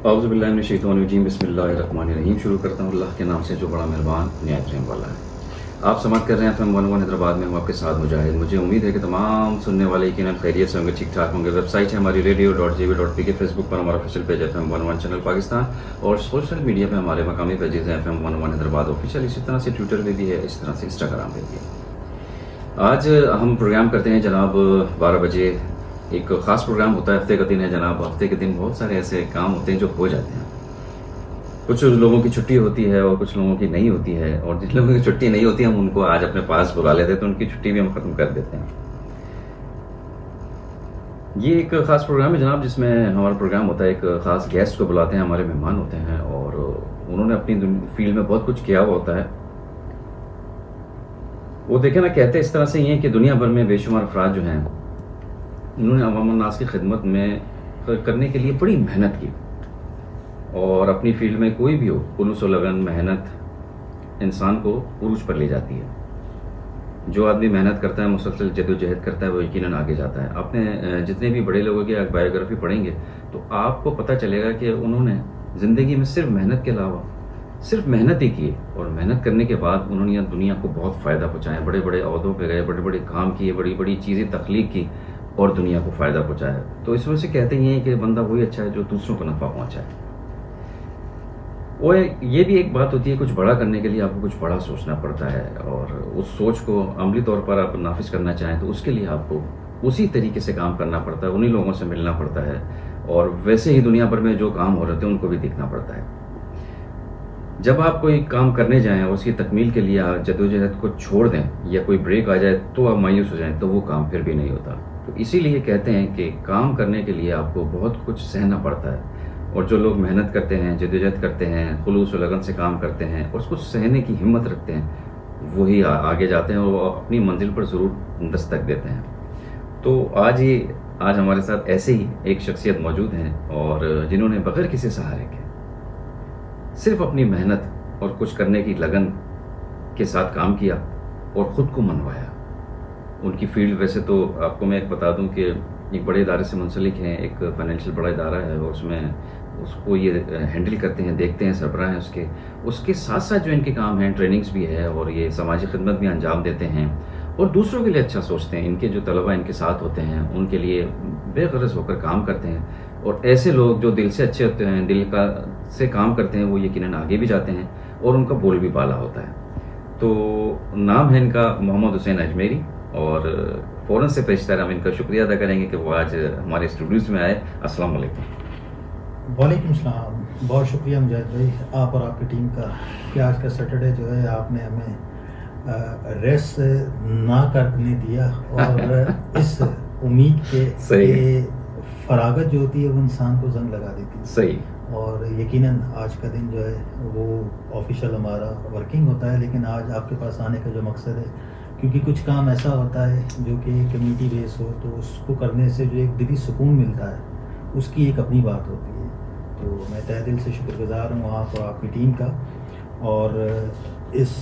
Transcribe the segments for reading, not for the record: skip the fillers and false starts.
اعوذ باللہ من الشیطان الرجیم، بسم اللہ الرحمن الرحیم۔ شروع کرتا ہوں اللہ کے نام سے جو بڑا مہربان نہایت رحم والا ہے۔ آپ سماعت کر رہے ہیں FM 101 حیدرآباد میں، ہوں آپ کے ساتھ مجاہد۔ مجھے امید ہے کہ تمام سننے والے یقیناً خیریت سے ہوں گے، ٹھیک ٹھاک ہوں گے۔ ویب سائٹ ہے ہماری radio.gb.pk، فیس بک پر ہمارا official page FM 101 channel Pakistan, اور سوشل میڈیا پہ ہمارے مقامی پیجز ہیں FM 101 حیدرآباد آفیشیل، اسی طرح سے ٹویٹر پہ بھی ہے، اسی طرح سے انسٹاگرام پہ بھی ہے۔ آج ہم پروگرام کرتے ہیں جناب 12 بجے۔ ایک خاص پروگرام ہوتا ہے، ہفتے کا دن ہے جناب۔ ہفتے کے دن بہت سارے ایسے کام ہوتے ہیں جو ہو جاتے ہیں۔ کچھ لوگوں کی چھٹی ہوتی ہے اور کچھ لوگوں کی نہیں ہوتی ہے، اور جن لوگوں کی چھٹی نہیں ہوتی ہے ہم ان کو آج اپنے پاس بلا لیتے ہیں، تو ان کی چھٹی بھی ہم ختم کر دیتے ہیں۔ یہ ایک خاص پروگرام ہے جناب، جس میں ہمارا پروگرام ہوتا ہے، ایک خاص گیسٹ کو بلاتے ہیں، ہمارے مہمان ہوتے ہیں، اور انہوں نے اپنی فیلڈ میں بہت کچھ کیا ہوا ہوتا ہے۔ وہ دیکھیں نا، کہتے اس طرح سے ہی ہیں کہ دنیا بھر میں بے شمار افراد جو ہیں، انہوں نے عوام الناس کی خدمت میں کرنے کے لیے بڑی محنت کی، اور اپنی فیلڈ میں کوئی بھی ہو، خلوص و لگن، محنت انسان کو عروج پر لے جاتی ہے۔ جو آدمی محنت کرتا ہے، مسلسل جد و جہد کرتا ہے، وہ یقیناً آگے جاتا ہے۔ آپ نے جتنے بھی بڑے لوگوں کی بایوگرافی پڑھیں گے تو آپ کو پتہ چلے گا کہ انہوں نے زندگی میں صرف محنت کے علاوہ صرف محنت ہی کی، اور محنت کرنے کے بعد انہوں نے دنیا کو بہت فائدہ پہنچایا، بڑے بڑے عہدوں پہ گئے، بڑے بڑے کام کیے، بڑی بڑی چیزیں تخلیق کی اور دنیا کو فائدہ پہنچایا۔ تو اس وجہ سے کہتے ہیں کہ بندہ وہی اچھا ہے جو دوسروں کو نفع پہنچائے۔ وہ یہ بھی ایک بات ہوتی ہے، کچھ بڑا کرنے کے لیے آپ کو کچھ بڑا سوچنا پڑتا ہے، اور اس سوچ کو عملی طور پر آپ نافذ کرنا چاہیں تو اس کے لیے آپ کو اسی طریقے سے کام کرنا پڑتا ہے، انہی لوگوں سے ملنا پڑتا ہے، اور ویسے ہی دنیا بھر میں جو کام ہو رہے تھے ان کو بھی دیکھنا پڑتا ہے۔ جب آپ کوئی کام کرنے جائیں اور اس کی تکمیل کے لیے آپ جدوجہد کو چھوڑ دیں یا کوئی بریک آ جائے تو آپ مایوس ہو جائیں، تو وہ کام پھر بھی نہیں ہوتا۔ تو اسی لیے کہتے ہیں کہ کام کرنے کے لیے آپ کو بہت کچھ سہنا پڑتا ہے، اور جو لوگ محنت کرتے ہیں، جدوجہد کرتے ہیں، خلوص و لگن سے کام کرتے ہیں اور اس کو سہنے کی ہمت رکھتے ہیں، وہی آگے جاتے ہیں اور وہ اپنی منزل پر ضرور دستک دیتے ہیں۔ تو آج ہمارے ساتھ ایسے ہی ایک شخصیت موجود ہیں، اور جنہوں نے بغیر کسی سہارے کے صرف اپنی محنت اور کچھ کرنے کی لگن کے ساتھ کام کیا اور خود کو منوایا۔ ان کی فیلڈ ویسے تو آپ کو میں ایک بتا دوں کہ ایک بڑے ادارے سے منسلک ہیں، ایک فائنینشیل بڑا ادارہ ہے، اور اس کو یہ ہینڈل کرتے ہیں، دیکھتے ہیں، سربراہ ہیں اس کے ساتھ ساتھ جو ان کے کام ہیں، ٹریننگز بھی ہے، اور یہ سماجی خدمت بھی انجام دیتے ہیں، اور دوسروں کے لیے اچھا سوچتے ہیں۔ ان کے جو طلبہ ان کے ساتھ ہوتے ہیں ان کے لیے بے غرض ہو کر کام کرتے ہیں، اور ایسے لوگ جو دل سے اچھے ہوتے ہیں، سے کام کرتے ہیں، وہ یقیناً آگے بھی جاتے ہیں اور ان کا بول بھی بالا ہوتا ہے۔ تو نام ہے ان کا محمد حسین اجمیری، اور فوراً سے پیشتر ہم ان کا شکریہ ادا کریں گے کہ وہ آج ہمارے اسٹوڈیوز میں آئے۔ السلام علیکم۔ وعلیکم السلام، بہت شکریہ مجاہد بھائی، آپ اور آپ کی ٹیم کا، کہ آج کا سیٹرڈے جو ہے آپ نے ہمیں ریسٹ نہ کرنے دیا، اور اس امید کے کہ فراغت جو ہوتی ہے وہ انسان کو زنگ لگا دیتی ہے۔ صحیح۔ اور یقیناً آج کا دن جو ہے وہ آفیشیل ہمارا ورکنگ ہوتا ہے، لیکن آج آپ کے پاس آنے کا جو مقصد ہے، کیونکہ کچھ کام ایسا ہوتا ہے جو کہ کمیونٹی بیس ہو، تو اس کو کرنے سے جو ایک دلی سکون ملتا ہے، اس کی ایک اپنی بات ہوتی ہے۔ تو میں تہہ دل سے شکر گزار ہوں آپ اور آپ کی ٹیم کا، اور اس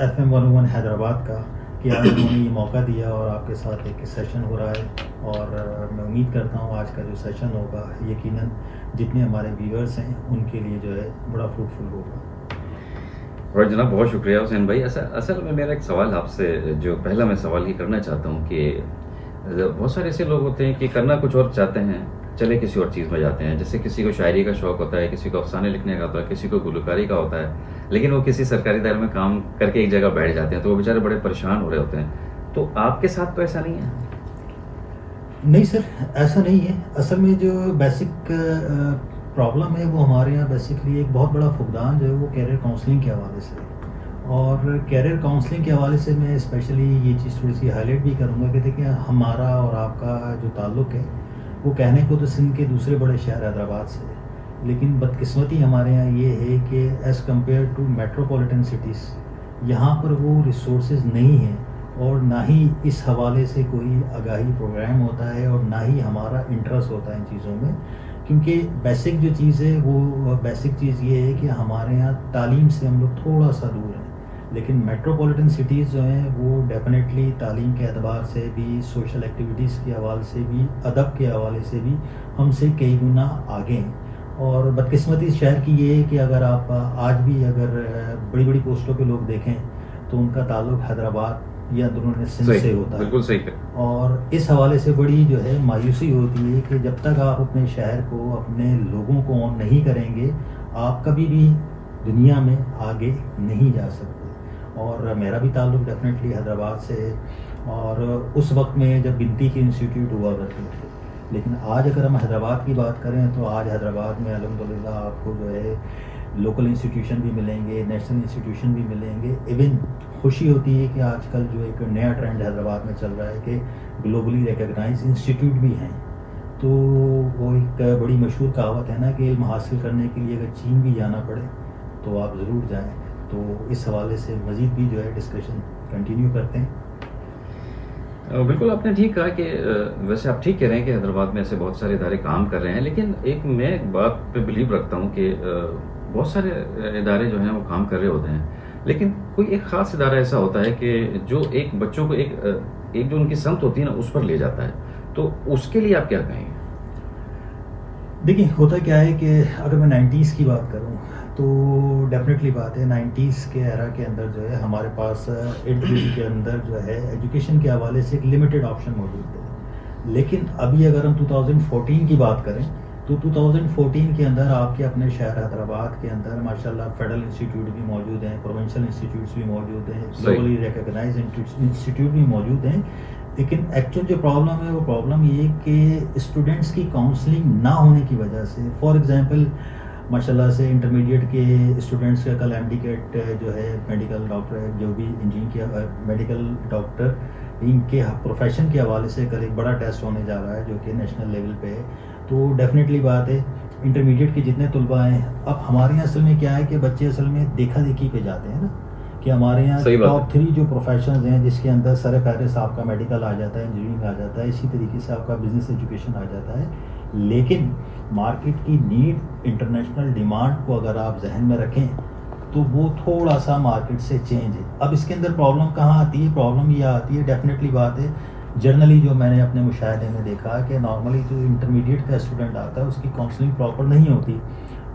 FM 101 حیدرآباد کا، کہ آج انہوں نے یہ موقع دیا اور آپ کے ساتھ ایک سیشن ہو رہا ہے، اور میں امید کرتا ہوں آج کا جو سیشن ہوگا یقیناً جتنے ہمارے ویورز ہیں ان کے لیے جو ہے بڑا فروٹفل ہوگا۔ اور جناب بہت شکریہ حسین بھائی۔ اصل میں میرا ایک سوال آپ سے، جو پہلا میں سوال یہ کرنا چاہتا ہوں کہ بہت سارے ایسے لوگ ہوتے ہیں کہ کرنا کچھ اور چاہتے ہیں، چلے کسی اور چیز میں جاتے ہیں، جیسے کسی کو شاعری کا شوق ہوتا ہے، کسی کو افسانے لکھنے کا ہوتا ہے، کسی کو گلوکاری کا ہوتا ہے، لیکن وہ کسی سرکاری دائرے میں کام کر کے ایک جگہ بیٹھ جاتے ہیں، تو وہ بیچارے بڑے پریشان ہو رہے ہوتے ہیں۔ تو آپ کے ساتھ تو ایسا نہیں ہے؟ نہیں سر، ایسا نہیں ہے۔ اصل میں جو بیسک پرابلم ہے وہ ہمارے یہاں بیسکلی ایک بہت بڑا فقدان جو ہے وہ کیریئر کاؤنسلنگ کے حوالے سے ہے، اور کیریئر کاؤنسلنگ کے حوالے سے میں اسپیشلی یہ چیز تھوڑی سی ہائی لائٹ بھی کروں گا کہ دیکھیں ہمارا اور آپ کا جو تعلق ہے وہ کہنے کو تو سندھ کے دوسرے بڑے شہر حیدرآباد سے ہے، لیکن بدقسمتی ہمارے یہاں یہ ہے کہ as compared to metropolitan cities یہاں پر وہ ریسورسز نہیں ہیں، اور نہ ہی اس حوالے سے کوئی آگاہی پروگرام ہوتا ہے، اور نہ ہی ہمارا انٹرسٹ ہوتا ہے ان چیزوں میں، کیونکہ بیسک جو چیز ہے وہ بیسک چیز یہ ہے کہ ہمارے یہاں تعلیم سے ہم لوگ تھوڑا سا دور ہیں، لیکن میٹروپولیٹن سٹیز جو ہیں وہ ڈیفینیٹلی تعلیم کے اعتبار سے بھی، سوشل ایکٹیویٹیز کے حوالے سے بھی، ادب کے حوالے سے بھی ہم سے کئی گنا آگے ہیں۔ اور بدقسمتی اس شہر کی یہ ہے کہ اگر آپ آج بھی اگر بڑی بڑی پوسٹوں پہ لوگ دیکھیں تو ان کا تعلق حیدرآباد یا اندرون سندھ سے ہوتا ہے. بالکل صحیح ہے. اور اس حوالے سے بڑی جو ہے مایوسی ہوتی ہے کہ جب تک آپ اپنے شہر کو اپنے لوگوں کو آن نہیں کریں گے آپ کبھی بھی دنیا میں آگے نہیں جا سکتے. اور میرا بھی تعلق ڈیفینیٹلی حیدرآباد سے ہے اور اس وقت میں جب گنتی کے انسٹیٹیوٹ ہوا کرتے تھے. لیکن آج اگر ہم حیدرآباد کی بات کریں تو آج حیدرآباد میں الحمدللہ آپ کو جو ہے لوکل انسٹیٹیوشن بھی ملیں گے, نیشنل انسٹیٹیوشن بھی ملیں گے. ایون خوشی ہوتی ہے کہ آج کل جو ایک نیا ٹرینڈ حیدرآباد میں چل رہا ہے کہ گلوبلی ریکگنائز انسٹیٹیوٹ بھی ہیں. تو وہ ایک بڑی مشہور کہاوت ہے نا کہ علم حاصل کرنے کے لیے اگر چین بھی جانا پڑے تو آپ ضرور جائیں. تو اس حوالے سے مزید بھی جو ہے ڈسکشن کنٹینیو کرتے ہیں. بالکل آپ نے ٹھیک کہا کہ ویسے آپ ٹھیک کہہ رہے ہیں کہ حیدرآباد میں ایسے بہت سارے ادارے کام کر رہے ہیں, لیکن میں ایک بات پہ بلیو رکھتا ہوں کہ بہت سارے ادارے جو ہیں وہ کام کر رہے ہوتے ہیں, لیکن کوئی ایک خاص ادارہ ایسا ہوتا ہے کہ جو ایک بچوں کو ایک جو ان کی سمت ہوتی ہے نا اس پر لے جاتا ہے. تو اس کے لیے آپ کیا کہیں گے؟ دیکھیں ہوتا کیا ہے کہ اگر میں 90s کی بات کروں تو ڈیفینیٹلی بات ہے 90s کے ایرا کے اندر جو ہے ہمارے پاس ایجوکیشن کے اندر جو ہے ایجوکیشن کے حوالے سے ایک لمیٹڈ آپشن موجود ہے. لیکن ابھی اگر ہم 2014 کی بات کریں تو 2014 کے اندر آپ کے اپنے شہر حیدرآباد کے اندر ماشاءاللہ فیڈرل انسٹیٹیوٹ بھی موجود ہیں, پروونشل انسٹیٹیوٹس بھی موجود ہیں, گلوبلی ریکگنائز انسٹیٹیوٹ بھی موجود ہیں. لیکن ایکچوئل جو پرابلم ہے وہ پرابلم یہ کہ اسٹوڈنٹس کی کاؤنسلنگ نہ ہونے کی وجہ سے, فار ایگزامپل ماشاء اللہ سے انٹرمیڈیٹ کے اسٹوڈنٹس کا کل ایم ڈی کیٹ جو ہے میڈیکل ڈاکٹر ہے جو بھی انجینئر کیا میڈیکل ڈاکٹر ان کے پروفیشن کے حوالے سے کل ایک بڑا ٹیسٹ ہونے جا رہا ہے جو کہ نیشنل لیول پہ ہے. تو ڈیفینیٹلی بات ہے انٹرمیڈیٹ کے جتنے طلباء ہیں, اب ہمارے یہاں اصل میں کیا ہے کہ بچے اصل میں دیکھا دیکھی پہ جاتے ہیں نا کہ ہمارے یہاں ٹاپ 3 جو پروفیشنز ہیں جس کے اندر سر فہرست آپ کا میڈیکل آ جاتا ہے, انجینئرنگ آ جاتا ہے, اسی طریقے سے آپ کا بزنس ایجوکیشن آ جاتا ہے. لیکن مارکیٹ کی نیڈ, انٹرنیشنل ڈیمانڈ کو اگر آپ ذہن میں رکھیں تو وہ تھوڑا سا مارکیٹ سے چینج ہے. اب اس کے اندر پرابلم کہاں آتی ہے؟ پرابلم یہ آتی ہے ڈیفینیٹلی بات ہے جرنلی جو میں نے اپنے مشاہدے میں دیکھا کہ نارملی جو انٹرمیڈیٹ کا اسٹوڈنٹ آتا ہے اس کی کاؤنسلنگ پراپر نہیں ہوتی.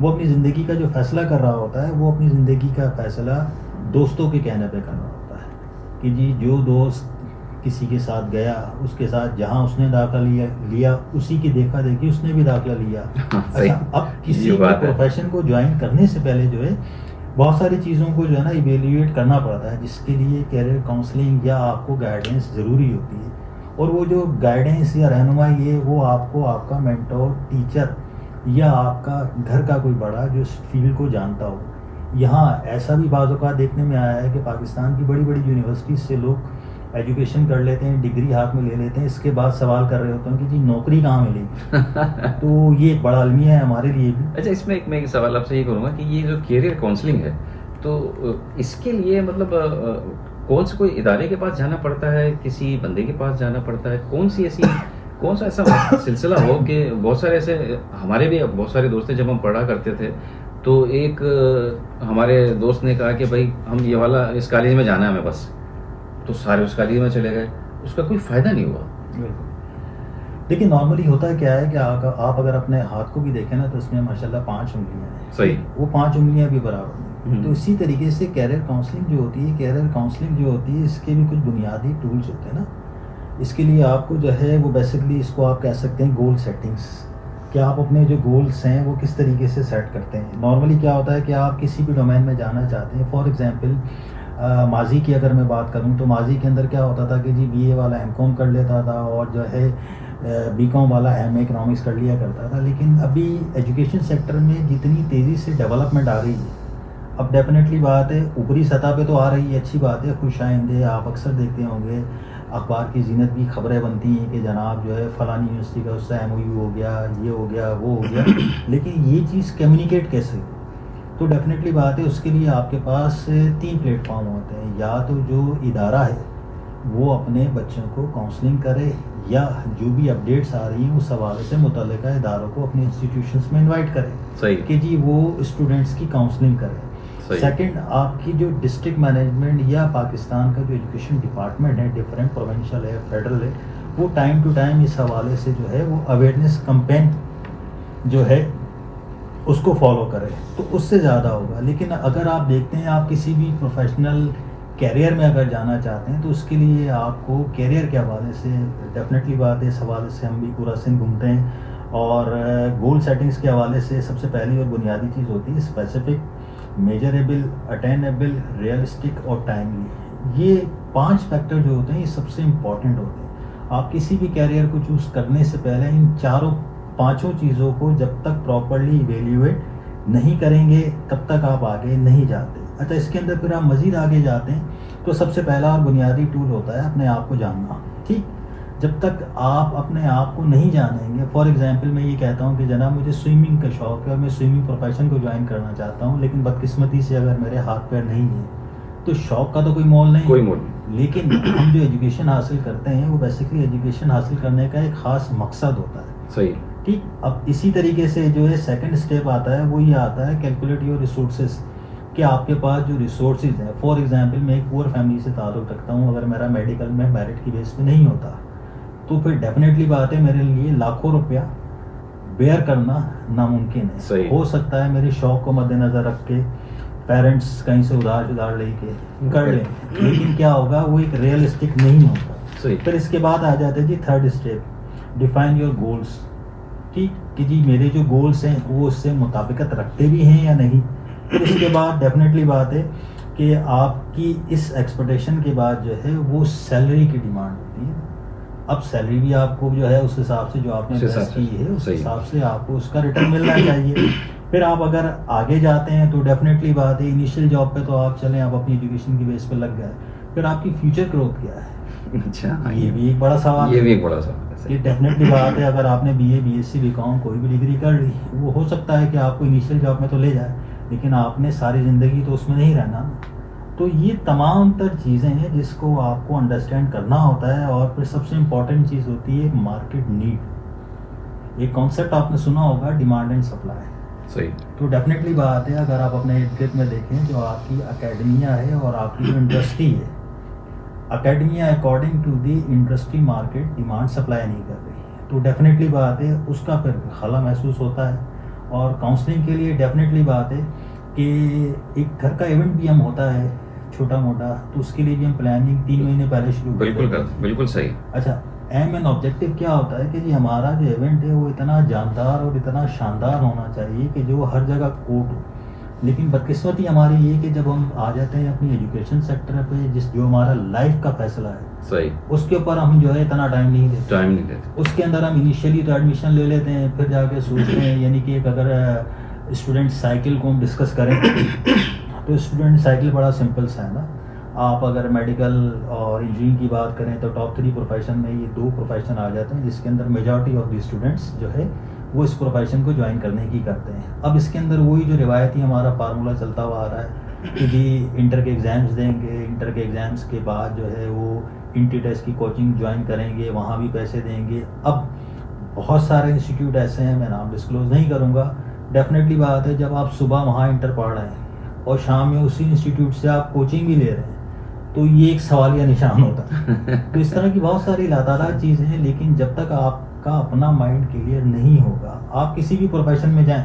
وہ اپنی زندگی کا جو فیصلہ کر رہا ہوتا ہے وہ اپنی زندگی کا فیصلہ دوستوں کے کہنے پہ کرنا ہوتا ہے کہ جی جو دوست کسی کے ساتھ گیا اس کے ساتھ جہاں اس نے داخلہ لیا اسی کی دیکھا دیکھی اس نے بھی داخلہ لیا. اچھا, اب کسی پروفیشن کو جوائن کرنے سے پہلے جو ہے بہت ساری چیزوں کو جو ہے نا ایویلیویٹ کرنا پڑتا ہے جس کے لیے کیریئر کاؤنسلنگ یا آپ کو گائیڈنس ضروری ہوتی ہے. اور وہ جو گائیڈنس یا رہنمائی ہے وہ آپ کو آپ کا مینٹور, ٹیچر یا آپ کا گھر کا کوئی بڑا جو اس فیلڈ کو جانتا ہو. یہاں ایسا بھی بعض اوقات دیکھنے میں آیا ہے کہ پاکستان کی بڑی بڑی یونیورسٹیز سے لوگ ایجوکیشن کر لیتے ہیں, ڈگری ہاتھ میں لے لیتے ہیں, اس کے بعد سوال کر رہے ہوتے ہیں کہ جی نوکری کہاں ملے گی. تو یہ ایک بڑا المیہ ہے ہمارے لیے بھی. اچھا, اس میں ایک سوال آپ سے یہ کروں گا کہ یہ جو کیریئر کاؤنسلنگ ہے تو اس کے لیے مطلب کون سے کوئی ادارے کے پاس جانا پڑتا ہے, کسی بندے کے پاس جانا پڑتا ہے, کون سا ایسا سلسلہ ہو کہ بہت سارے ایسے ہمارے بھی بہت سارے دوست ہیں جب ہم پڑھا کرتے تھے تو ایک ہمارے دوست نے کہا کہ بھائی ہم یہ والا اس کالج میں جانا ہے ہمیں بس, تو سارے اس کالج میں چلے گئے, اس کا کوئی فائدہ نہیں ہوا. دیکھیے نارملی ہوتا کیا ہے کہ آپ اگر اپنے ہاتھ کو بھی دیکھیں نا تو اس میں ماشاءاللہ 5 انگلیاں ہیں. صحیح, وہ 5 انگلیاں بھی برابر نہیں. تو اسی طریقے سے کیریئر کاؤنسلنگ جو ہوتی ہے اس کے بھی کچھ بنیادی ٹولز ہوتے ہیں نا. اس کے لیے آپ کو جو ہے وہ بیسکلی اس کو آپ کہہ سکتے ہیں گول سیٹنگس, کہ آپ اپنے جو گولس ہیں وہ کس طریقے سے سیٹ کرتے ہیں. نارملی کیا ہوتا ہے کہ آپ کسی بھی ڈومین میں جانا چاہتے ہیں, فار ایگزامپل ماضی کی اگر میں بات کروں تو ماضی کے اندر کیا ہوتا تھا کہ جی بی اے والا ایم کام کر لیتا تھا اور جو ہے بی کام والا ایم اے اکنامکس کر لیا کرتا تھا. لیکن ابھی ایجوکیشن سیکٹر میں جتنی تیزی سے ڈیولپمنٹ آ رہی ہے, اب ڈیفینیٹلی بات ہے اوپری سطح پہ تو آ رہی ہے, اچھی بات ہے, خوش آئندے. آپ اکثر دیکھتے ہوں گے اخبار کی زینت بھی خبریں بنتی ہیں کہ جناب جو ہے فلانی یونیورسٹی کا اس سے ایم او یو ہو گیا, یہ ہو گیا, وہ ہو گیا. لیکن یہ چیز کمیونیکیٹ کیسے ہوئی؟ تو ڈیفینیٹلی بات ہے اس کے لیے آپ کے پاس 3 پلیٹ فارم ہوتے ہیں. یا تو جو ادارہ ہے وہ اپنے بچوں کو کاؤنسلنگ کرے, یا جو بھی اپڈیٹس آ رہی ہیں اس حوالے سے متعلقہ اداروں کو اپنے انسٹیٹیوشنس میں انوائٹ کرے کہ جی وہ اسٹوڈنٹس کی کاؤنسلنگ کرے. سیکنڈ, آپ کی جو ڈسٹرکٹ مینجمنٹ یا پاکستان کا جو ایجوکیشن ڈپارٹمنٹ ہے, ڈفرینٹ پروونشل ہے, فیڈرل ہے, وہ ٹائم ٹو ٹائم اس حوالے سے جو ہے وہ اویئرنیس کمپین جو ہے اس کو فالو کرے تو اس سے زیادہ ہوگا. لیکن اگر آپ دیکھتے ہیں آپ کسی بھی پروفیشنل کیریئر میں اگر جانا چاہتے ہیں تو اس کے لیے آپ کو کیریئر کے حوالے سے ڈیفینیٹلی بات ہے, اس حوالے سے ہم بھی پورا سندھ گھومتے ہیں, اور گول سیٹنگس کے حوالے سے سب سے پہلی اور بنیادی چیز ہوتی ہے اسپیسیفک, میجریبل, اٹینیبل, ریئلسٹک اور ٹائملی. یہ 5 فیکٹر جو ہوتے ہیں یہ سب سے امپورٹنٹ ہوتے ہیں. آپ کسی بھی کیریئر کو چوز کرنے سے پہلے ان 4-5 چیزوں کو جب تک پراپرلی ایویلیویٹ نہیں کریں گے تب تک آپ آگے نہیں جاتے. اچھا, اس کے اندر پھر آپ مزید آگے جاتے ہیں تو سب سے پہلا اور بنیادی ٹول ہوتا ہے اپنے آپ کو جاننا. ٹھیک, جب تک آپ اپنے آپ کو نہیں جانیں گے, فار ایگزامپل میں یہ کہتا ہوں کہ جناب مجھے سوئمنگ کا شوق ہے اور میں سوئمنگ پروفیشن کو جوائن کرنا چاہتا ہوں, لیکن بدقسمتی سے اگر میرے ہاتھ پیر نہیں ہیں تو شوق کا تو کوئی مول نہیں, کوئی مول نہیں. لیکن ہم جو ایجوکیشن حاصل کرتے ہیں وہ بیسیکلی ایجوکیشن حاصل کرنے کا ایک خاص مقصد ہوتا ہے. صحیح. ٹھیک, اب اسی طریقے سے جو ہے سیکنڈ اسٹیپ آتا ہے وہ یہ آتا ہے کیلکولیٹ یور ریسورسز, کہ آپ کے پاس جو ریسورسز ہیں. فار ایگزامپل میں ایک پور فیملی سے تعلق رکھتا ہوں, اگر میرا میڈیکل میں میرٹ کی بیس پہ نہیں ہوتا تو پھر ڈیفینیٹلی بات ہے میرے لیے لاکھوں روپیہ بیئر کرنا ناممکن ہے. صحیح. ہو سکتا ہے میرے شوق کو مد نظر رکھ کے پیرنٹس کہیں سے ادھار لے کے کر لیں, لیکن کیا ہوگا وہ ایک ریئلسٹک نہیں ہوگا. صحیح. پھر اس کے بعد آ جاتے جی third step, define your goals. ٹھیک, کہ جی میرے جو گولس ہیں وہ اس سے مطابقت رکھتے بھی ہیں یا نہیں. پھر اس کے بعد ڈیفینیٹلی بات ہے کہ آپ کی اس ایکسپیکٹیشن کے بعد جو ہے وہ سیلری کی ڈیمانڈ ہوتی ہے. اب سیلری بھی آپ کو جو ہے اس حساب سے جو آپ نے انویسٹ کی ہے اس حساب سے آپ کو اس کا ریٹرن ملنا چاہیے. پھر آپ اگر آگے جاتے ہیں تو ڈیفینیٹلی بات ہے انیشیل جاب پہ تو آپ چلیں, آپ اپنی ایجوکیشن کی بیس پہ لگ گئے, پھر آپ کی فیوچر گروتھ کیا ہے؟ اچھا, یہ بھی ایک بڑا سوال ہے. یہ بھی ایک بڑا سوال ہے. یہ ڈیفینیٹلی بات ہے اگر آپ نے B A, B S C, B com کوئی بھی ڈگری کر لی, وہ ہو سکتا ہے کہ آپ کو انیشیل جاب میں تو لے جائے, لیکن آپ نے ساری زندگی تو اس میں نہیں رہنا. تو یہ تمام تر چیزیں ہیں جس کو آپ کو انڈرسٹینڈ کرنا ہوتا ہے. اور پھر سب سے امپورٹنٹ چیز ہوتی ہے مارکیٹ نیڈ. ایک کانسیپٹ آپ نے سنا ہوگا, ڈیمانڈ اینڈ سپلائی. صحیح. تو ڈیفینیٹلی بات ہے اگر آپ اپنے ارد گرد میں دیکھیں جو آپ کی اکیڈمیا ہے اور آپ کی جو انڈسٹری ہے, academia according to the industry market demand supply نہیں کر رہی, تو ڈیفینیٹلی بات ہے اس کا پھر خلا محسوس ہوتا ہے. اور کاؤنسلنگ کے لیے ڈیفینیٹلی بات ہے کہ ایک گھر کا ایونٹ بھی ہم ہوتا ہے چھوٹا موٹا, تو اس کے لیے بھی ہم پلاننگ 3 مہینے پہلے شروع بالکل بالکل صحیح. اچھا, ایم اینڈ آبجیکٹو کیا ہوتا ہے کہ جی ہمارا جو ایونٹ ہے وہ اتنا جاندار اور اتنا شاندار ہونا چاہیے کہ جو ہر جگہ کوٹ ہو. لیکن بدقسمتی ہماری یہ کہ جب ہم آ جاتے ہیں اپنی ایجوکیشن سیکٹر پہ, جو ہمارا لائف کا فیصلہ ہے, صحیح, اس کے اوپر ہم جو ہے اتنا ٹائم نہیں دیتے. دیتے. اس کے اندر ہم انیشیلی تو ایڈمیشن لے لیتے ہیں, پھر جا کے سوچتے ہیں, یعنی کہ ایک اگر اسٹوڈنٹ سائیکل کو ہم ڈسکس کریں تو اسٹوڈنٹ سائیکل بڑا سمپل سا ہے نا. آپ اگر میڈیکل اور انجینئرنگ کی بات کریں تو ٹاپ 3 پروفیشن میں یہ 2 پروفیشن آ جاتے ہیں جس کے اندر میجورٹی آف دی اسٹوڈنٹس جو ہے وہ اس پروفیشن کو جوائن کرنے کی کرتے ہیں. اب اس کے اندر وہی جو روایتی ہمارا فارمولہ چلتا ہوا آ رہا ہے کہ جی انٹر کے ایگزامس دیں گے, انٹر کے ایگزامس کے بعد جو ہے وہ انٹی ٹیسٹ کی کوچنگ جوائن کریں گے, وہاں بھی پیسے دیں گے. اب بہت سارے انسٹیٹیوٹ ایسے ہیں, میں نام ڈسکلوز نہیں کروں گا. ڈیفینیٹلی بات ہے جب آپ صبح وہاں انٹر پڑھ رہے ہیں اور شام میں اسی انسٹیٹیوٹ سے آپ کوچنگ بھی لے رہے ہیں تو یہ ایک سوالیہ نشان ہوتا ہے. تو اس طرح کی بہت ساری لاتعداد چیزیں ہیں, لیکن جب تک آپ کا اپنا مائنڈ کلیئر نہیں ہوگا آپ کسی بھی پروفیشن میں جائیں.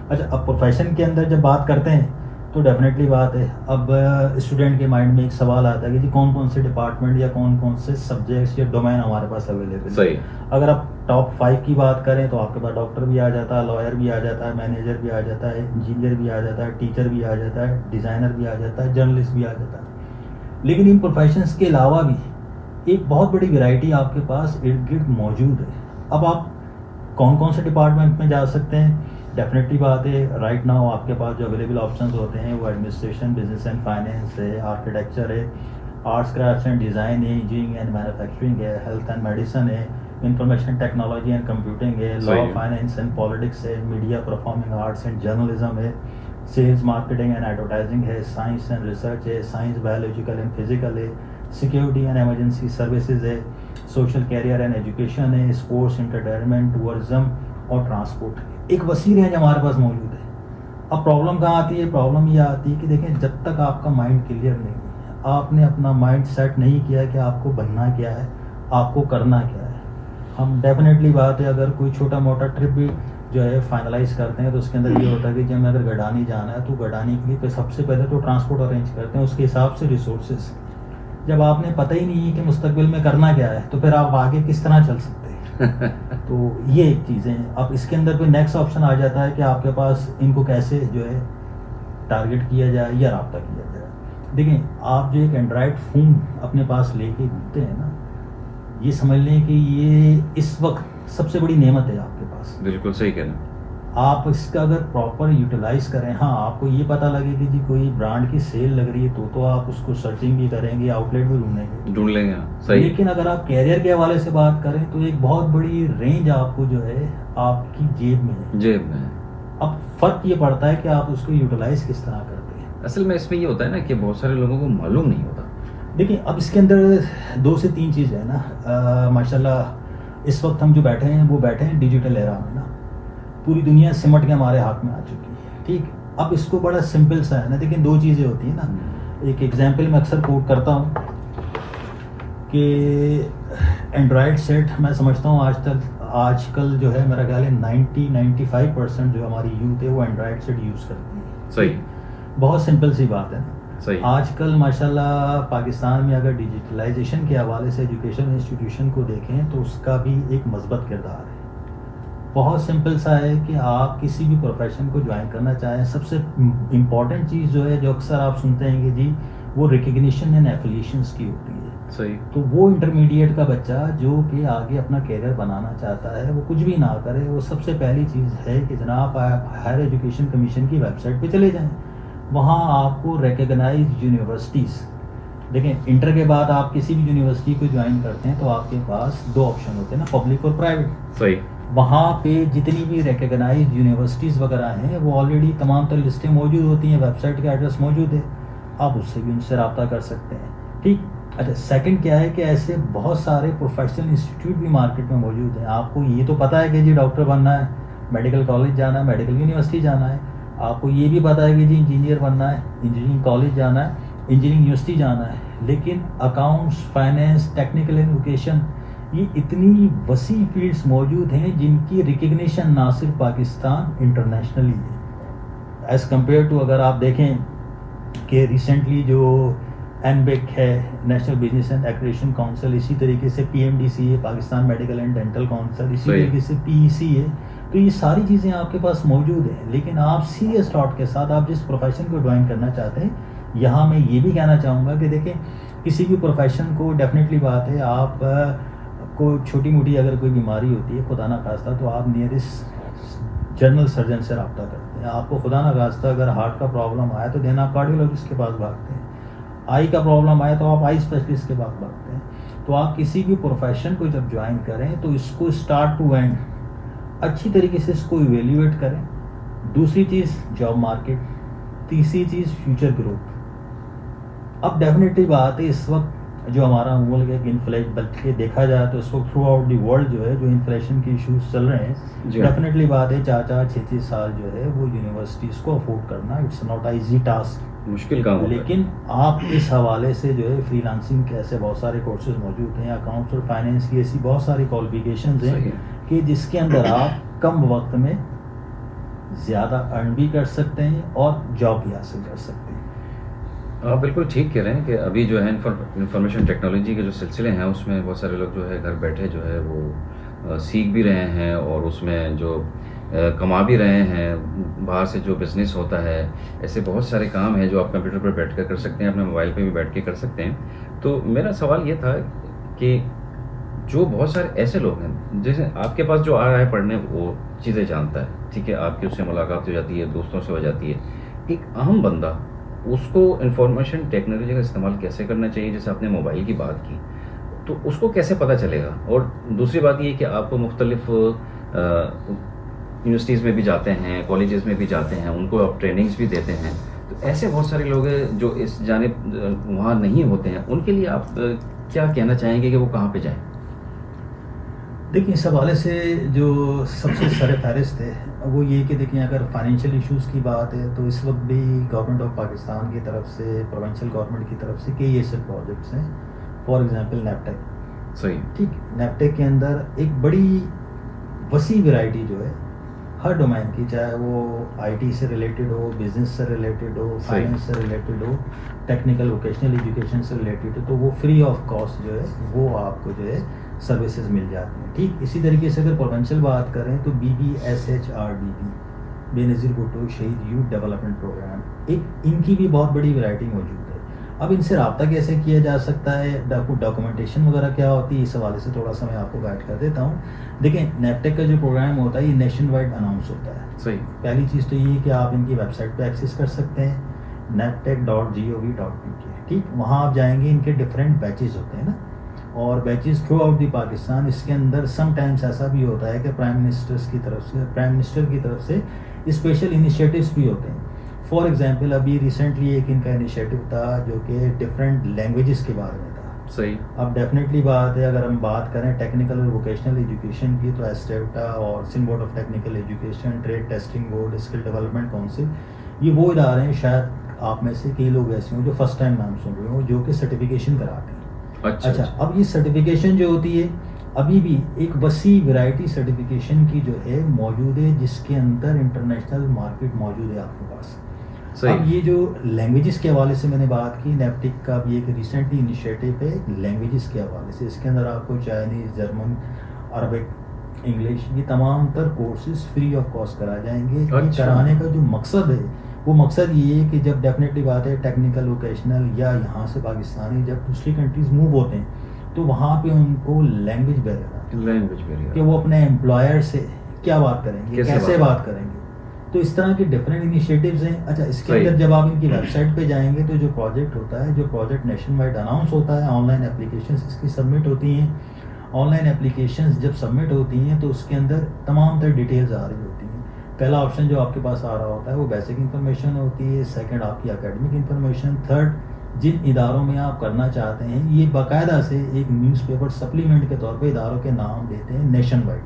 اچھا, اب پروفیشن کے اندر جب بات کرتے ہیں تو ڈیفینیٹلی بات ہے اب اسٹوڈنٹ کے مائنڈ میں ایک سوال آتا ہے کہ جی کون سے ڈپارٹمنٹ یا کون سے سبجیکٹس یا ڈومین ہمارے پاس اویلیبل ہے. اگر آپ ٹاپ 5 کی بات کریں تو آپ کے پاس ڈاکٹر بھی آ جاتا ہے, لائر بھی آ جاتا ہے, مینیجر بھی آ جاتا ہے, انجینئر بھی آ جاتا ہے, ٹیچر بھی آ جاتا ہے, ڈیزائنر بھی آ جاتا ہے, جرنلسٹ بھی آ جاتا ہے. لیکن ان پروفیشنس کے علاوہ بھی ایک بہت بڑی ویرائٹی آپ کے پاس ارد گرد موجود ہے. اب آپ کون سے ڈپارٹمنٹ میں جا سکتے ہیں؟ ڈیفینیٹلی بات ہے رائٹ ناؤ آپ کے پاس جو اویلیبل آپشنز ہوتے ہیں وہ ایڈمنسٹریشن, بزنس اینڈ فائنینس ہے, آرکیٹیکچر ہے, آرٹس کرافٹس اینڈ ڈیزائن ہے, انجینئرنگ اینڈ مینوفیکچرنگ ہے, ہیلتھ اینڈ میڈیسن ہے, انفارمیشن ٹیکنالوجی اینڈ کمپیوٹنگ ہے, لا, فائنینس اینڈ پالیٹکس ہے, media performing arts and journalism ہے, سیلز, مارکیٹنگ اینڈ ایڈورٹائزنگ ہے, science and research ہے, سائنس, بایولوجیکل اینڈ فزیکل ہے, security and emergency services ہے, social career and education ہے, sports, entertainment, tourism اور transport. ایک وسیع رینج ہمارے پاس موجود ہے. اب پرابلم کہاں آتی ہے؟ پرابلم یہ آتی ہے کہ دیکھیں جب تک آپ کا مائنڈ کلیئر نہیں ہے, آپ نے اپنا مائنڈ سیٹ نہیں کیا کہ آپ کو بننا کیا ہے, آپ کو کرنا کیا ہے. ہم ڈیفینیٹلی بات ہے اگر کوئی چھوٹا موٹا ٹرپ بھی جو ہے فائنلائز کرتے ہیں تو اس کے اندر یہ ہوتا ہے کہ جب اگر گڈانی جانا ہے تو گڈانی کے لیے سب سے پہلے تو ٹرانسپورٹ ارینج کرتے ہیں، اس کے حساب سے ریسورسز. جب آپ نے پتہ ہی نہیں ہے کہ مستقبل میں کرنا کیا ہے تو پھر آپ آگے کس طرح چل سکتے ہیں؟ تو یہ ایک چیز ہے. اب اس کے اندر پھر نیکسٹ آپشن آ جاتا ہے کہ آپ کے پاس ان کو کیسے جو ہے ٹارگٹ کیا جائے یا رابطہ کیا جائے. دیکھیں آپ جو ایک اینڈرائڈ فون اپنے پاس لے کے گھومتے ہیں نا، یہ سمجھ لیں کہ یہ اس وقت سب سے بڑی نعمت ہے آپ کے پاس. بالکل صحیح کہنا. آپ اس کا اگر پراپر یوٹیلائز کریں، ہاں آپ کو یہ پتہ لگے کہ جی کوئی برانڈ کی سیل لگ رہی ہے تو آپ اس کو سرچنگ بھی کریں گے، آؤٹ لیٹ بھی ڈھونڈ لیں گے. صحیح. لیکن اگر آپ کیریئر کے حوالے سے بات کریں تو ایک بہت بڑی رینج آپ کو جو ہے آپ کی جیب میں ہے. اب فرق یہ پڑتا ہے کہ آپ اس کو یوٹیلائز کس طرح کرتے ہیں. اصل میں اس میں یہ ہوتا ہے نا کہ بہت سارے لوگوں کو معلوم نہیں ہوتا. دیکھیں اب اس کے اندر 2 سے 3 چیزیں ہیں نا. ماشاءاللہ اس وقت ہم جو بیٹھے ہیں وہ بیٹھے ہیں ڈیجیٹل ایرا میں نا. پوری دنیا سمٹ کے ہمارے ہاتھ میں آ چکی ہے. ٹھیک، اب اس کو بڑا سمپل سا ہے نا. دیکھیں 2 چیزیں ہوتی ہیں نا. ایک ایگزامپل میں اکثر کوٹ کرتا ہوں کہ اینڈرائڈ سیٹ میں سمجھتا ہوں آج کل جو ہے میرا خیال ہے 90-95% جو ہماری یوتھ ہے وہ اینڈرائڈ سیٹ یوز کرتی ہے. صحیح. بہت سمپل سی بات ہے نا. صحیح. آج کل ماشاءاللہ پاکستان میں اگر ڈیجیٹلائزیشن کے حوالے سے ایجوکیشن انسٹیٹیوشن کو دیکھیں تو اس کا بھی ایک مثبت کردار ہے. بہت سمپل سا ہے کہ آپ کسی بھی پروفیشن کو جوائن کرنا چاہیں، سب سے امپورٹنٹ چیز جو ہے جو اکثر آپ سنتے ہیں کہ جی وہ ریکگنیشن اینڈ ایفیلیشنس کی ہوتی ہے. صحیح. تو وہ انٹرمیڈیٹ کا بچہ جو کہ آگے اپنا کیریئر بنانا چاہتا ہے وہ کچھ بھی نہ کرے، وہ سب سے پہلی چیز ہے کہ جناب آپ ہائر ایجوکیشن کمیشن کی ویب سائٹ پہ چلے جائیں. وہاں آپ کو ریکگنائز یونیورسٹیز، دیکھیں انٹر کے بعد آپ کسی بھی یونیورسٹی کو جوائن کرتے ہیں تو آپ کے پاس 2 آپشن ہوتے ہیں نا، پبلک اور پرائیویٹ. صحیح. وہاں پہ جتنی بھی ریکگنائز یونیورسٹیز وغیرہ ہیں وہ آلریڈی تمام تر لسٹیں موجود ہوتی ہیں، ویب سائٹ کا ایڈریس موجود ہے، آپ اس سے بھی ان سے رابطہ کر سکتے ہیں. ٹھیک. اچھا سیکنڈ کیا ہے کہ ایسے بہت سارے پروفیشنل انسٹیٹیوٹ بھی مارکیٹ میں موجود ہیں. آپ کو یہ تو پتہ ہے کہ جی ڈاکٹر بننا ہے، میڈیکل کالج جانا ہے، میڈیکل یونیورسٹی جانا ہے. آپ کو یہ بھی پتہ ہے کہ جی انجینئر بننا ہے، انجینئرنگ کالج جانا ہے، انجینئرنگ یونیورسٹی جانا ہے. لیکن اکاؤنٹس، فائنینس، ٹیکنیکل ایجوکیشن، یہ اتنی وسیع فیلڈس موجود ہیں جن کی ریکگنیشن نہ صرف پاکستان، انٹرنیشنلی ہے. ایز کمپیئر ٹو اگر آپ دیکھیں کہ ریسنٹلی جو NBAC ہے، national business and accretion council, اسی طریقے سے PMDC ہے، Pakistan medical and dental council, اسی طریقے سے PEC ہے. تو یہ ساری چیزیں آپ کے پاس موجود ہیں. لیکن آپ سیریس تھاٹ کے ساتھ آپ جس پروفیشن کو جوائن کرنا چاہتے ہیں، یہاں میں یہ بھی کہنا چاہوں گا کہ دیکھیں کسی بھی پروفیشن کو ڈیفینیٹلی بات ہے آپ کو چھوٹی موٹی اگر کوئی بیماری ہوتی ہے خدا نہ خواستہ تو آپ نیئرسٹ جنرل سرجن سے رابطہ کرتے ہیں. آپ کو خدا نہ خواستہ اگر ہارٹ کا پرابلم آیا تو دین آپ کارڈیولوجسٹ کے پاس بھاگتے ہیں. آئی کا پرابلم آیا تو آپ آئی اسپیشلسٹ کے پاس بھاگتے ہیں. تو آپ کسی بھی پروفیشن کو جب جوائن کریں تو اس کو اسٹارٹ ٹو اینڈ اچھی طریقے سے اس کو ایویلیویٹ کریں. دوسری چیز جاب مارکیٹ، تیسری چیز فیوچر گروتھ. اب ڈیفینیٹلی بات ہے اس وقت جو ہمارا ملک ہے انفلیشن، بلکہ دیکھا جائے تو اس وقت تھرو آؤٹ دی ورلڈ جو ہے جو انفلیشن کی ایشوز چل رہے ہیں، ڈیفینیٹلی بات ہے 4-4 6-6 سال جو ہے وہ یونیورسٹیز کو افورڈ کرنا اٹس ناٹ ایزی ٹاسک، مشکل کام ہوتا ہے. لیکن آپ اس حوالے سے جو ہے فری لانسنگ کے ایسے بہت سارے کورسز موجود ہیں، اکاؤنٹس اور فائنینس کی ایسی بہت ساری کوالیفیکیشنز ہیں کہ جس کے اندر آپ کم وقت میں زیادہ ارن بھی کر سکتے ہیں اور جاب بھی حاصل کر سکتے ہیں. آپ بالکل ٹھیک کہہ رہے ہیں کہ ابھی جو ہے انفارمیشن ٹیکنالوجی کے جو سلسلے ہیں اس میں بہت سارے لوگ جو ہے گھر بیٹھے جو ہے وہ سیکھ بھی رہے ہیں اور اس میں جو کما بھی رہے ہیں. باہر سے جو بزنس ہوتا ہے، ایسے بہت سارے کام ہیں جو آپ کمپیوٹر پر بیٹھ کر سکتے ہیں، اپنے موبائل پہ بھی بیٹھ کے کر سکتے ہیں. تو میرا سوال یہ تھا کہ جو بہت سارے ایسے لوگ ہیں جیسے آپ کے پاس جو آ رہا ہے پڑھنے وہ چیزیں جانتا ہے، ٹھیک ہے، آپ کی اس سے ملاقات ہو جاتی ہے، دوستوں سے ہو جاتی ہے. ایک عام بندہ اس کو انفارمیشن ٹیکنالوجی کا استعمال کیسے کرنا چاہیے؟ جیسے آپ نے موبائل کی بات کی تو اس کو کیسے پتہ چلے گا؟ اور دوسری بات یہ کہ آپ کو مختلف یونیورسٹیز میں بھی جاتے ہیں، کالجز میں بھی جاتے ہیں، ان کو آپ ٹریننگز بھی دیتے ہیں. تو ایسے بہت سارے لوگ ہیں جو اس جانب وہاں نہیں ہوتے ہیں، ان کے لیے آپ کیا کہنا چاہیں گے کہ وہ کہاں پہ جائیں؟ دیکھیں اس حوالے سے جو سب سے سر فہرست ہے وہ یہ کہ دیکھیں اگر فائنینشیل ایشوز کی بات ہے تو اس وقت بھی گورنمنٹ آف پاکستان کی طرف سے، پروونشل گورنمنٹ کی طرف سے کئی ایسے پروجیکٹس ہیں. فار ایگزامپل نیپٹیک. صحیح. ٹھیک، نیپٹیک کے اندر ایک بڑی وسیع ورائٹی جو ہے ہر ڈومین کی، چاہے وہ آئی ٹی سے ریلیٹڈ ہو، بزنس سے ریلیٹڈ ہو، فائنینس سے ریلیٹڈ ہو، ٹیکنیکل ووکیشنل ایجوکیشن سے ریلیٹڈ ہو، تو وہ فری آف کاسٹ جو ہے وہ آپ کو جو ہے سروسز مل جاتی ہیں. ٹھیک اسی طریقے سے اگر پروونشل بات کریں تو BBSHRDP، بے نظیر بھٹو شہید یوتھ ڈیولپمنٹ پروگرام، ایک ان کی بھی بہت بڑی ورائٹی موجود ہے. اب ان سے رابطہ کیسے کیا جا سکتا ہے، ڈاکومنٹیشن وغیرہ کیا ہوتی ہے، اس حوالے سے تھوڑا سا میں آپ کو گائڈ کر دیتا ہوں. دیکھیں نیپٹیک کا جو پروگرام ہوتا ہے یہ نیشن وائڈ اناؤنس ہوتا ہے. صحیح. پہلی چیز تو یہ کہ آپ ان کی ویب سائٹ پہ ایکسیس کر سکتے ہیں naptech.gov.pk. ٹھیک وہاں آپ جائیں گے، ان کے ڈفرینٹ بیچز ہوتے ہیں نا، اور بیچز تھرو آؤٹ دی پاکستان. اس کے اندر سم ٹائمس ایسا بھی ہوتا ہے کہ پرائم منسٹر کی طرف سے اسپیشل انیشیٹوز بھی ہوتے ہیں. فار ایگزامپل ابھی ریسنٹلی ایک ان کا انیشیٹو تھا جو کہ ڈفرینٹ لینگویجز کے بارے میں تھا. صحیح. اب ڈیفینیٹلی بات ہے، اگر ہم بات کریں ٹیکنیکل اور ووکیشنل ایجوکیشن کی، تو ایسٹیوٹا اور Sindh board of technical education, trade testing board, skill development council, یہ وہ ادارے ہیں، شاید آپ میں سے کئی لوگ ایسے ہوں جو فرسٹ ٹائم نام سن رہے ہوں، جو کہ سرٹیفکیشن کراتے ہیں. اچھا اب یہ سرٹیفکیشن جو ہوتی ہے ابھی بھی ایک وسیع ورائٹی سرٹیفکیشن کی جو ہے موجود ہے، جس کے اندر انٹرنیشنل مارکیٹ موجود ہے آپ کے پاس. اب یہ جو لینگویجز کے حوالے سے میں نے بات کی، نیپٹک کا بھی ایک ریسنٹلی انیشیٹو ہے لینگویجز کے حوالے سے. اس کے اندر آپ کو چائنیز، جرمن، عربک، انگلش، یہ تمام تر کورسز فری آف کاسٹ کرائے جائیں گے. کرانے کا جو مقصد ہے وہ مقصد یہ ہے کہ جب ڈیفینیٹلی بات ہے ٹیکنیکل ووکیشنل یا یہاں سے پاکستانی جب دوسری کنٹریز موو ہوتے ہیں تو وہاں پہ ان کو لینگویج بیریئر کہ وہ اپنے امپلائر سے کیا بات کریں گے، کیسے بات کریں گے. تو اس طرح کے ڈفرینٹ انیشیٹوز ہیں. اچھا اس کے اندر جب آپ ان کی ویب سائٹ پہ جائیں گے تو جو پروجیکٹ ہوتا ہے، جو پروجیکٹ نیشن وائڈ اناؤنس ہوتا ہے، آن لائن اپلیکیشنز اس کی سبمٹ ہوتی ہیں. آن لائن اپلیکیشنز جب سبمٹ ہوتی ہیں تو اس کے اندر تمام تر ڈیٹیلز آ رہی ہوتی ہیں. پہلا آپشن جو آپ کے پاس آ رہا ہوتا ہے وہ بیسک انفارمیشن ہوتی ہے، سیکنڈ آپ کی اکیڈمک انفارمیشن، تھرڈ جن اداروں میں آپ کرنا چاہتے ہیں یہ باقاعدہ سے ایک نیوز پیپر سپلیمنٹ کے طور پہ اداروں کے نام دیتے ہیں نیشن وائڈ.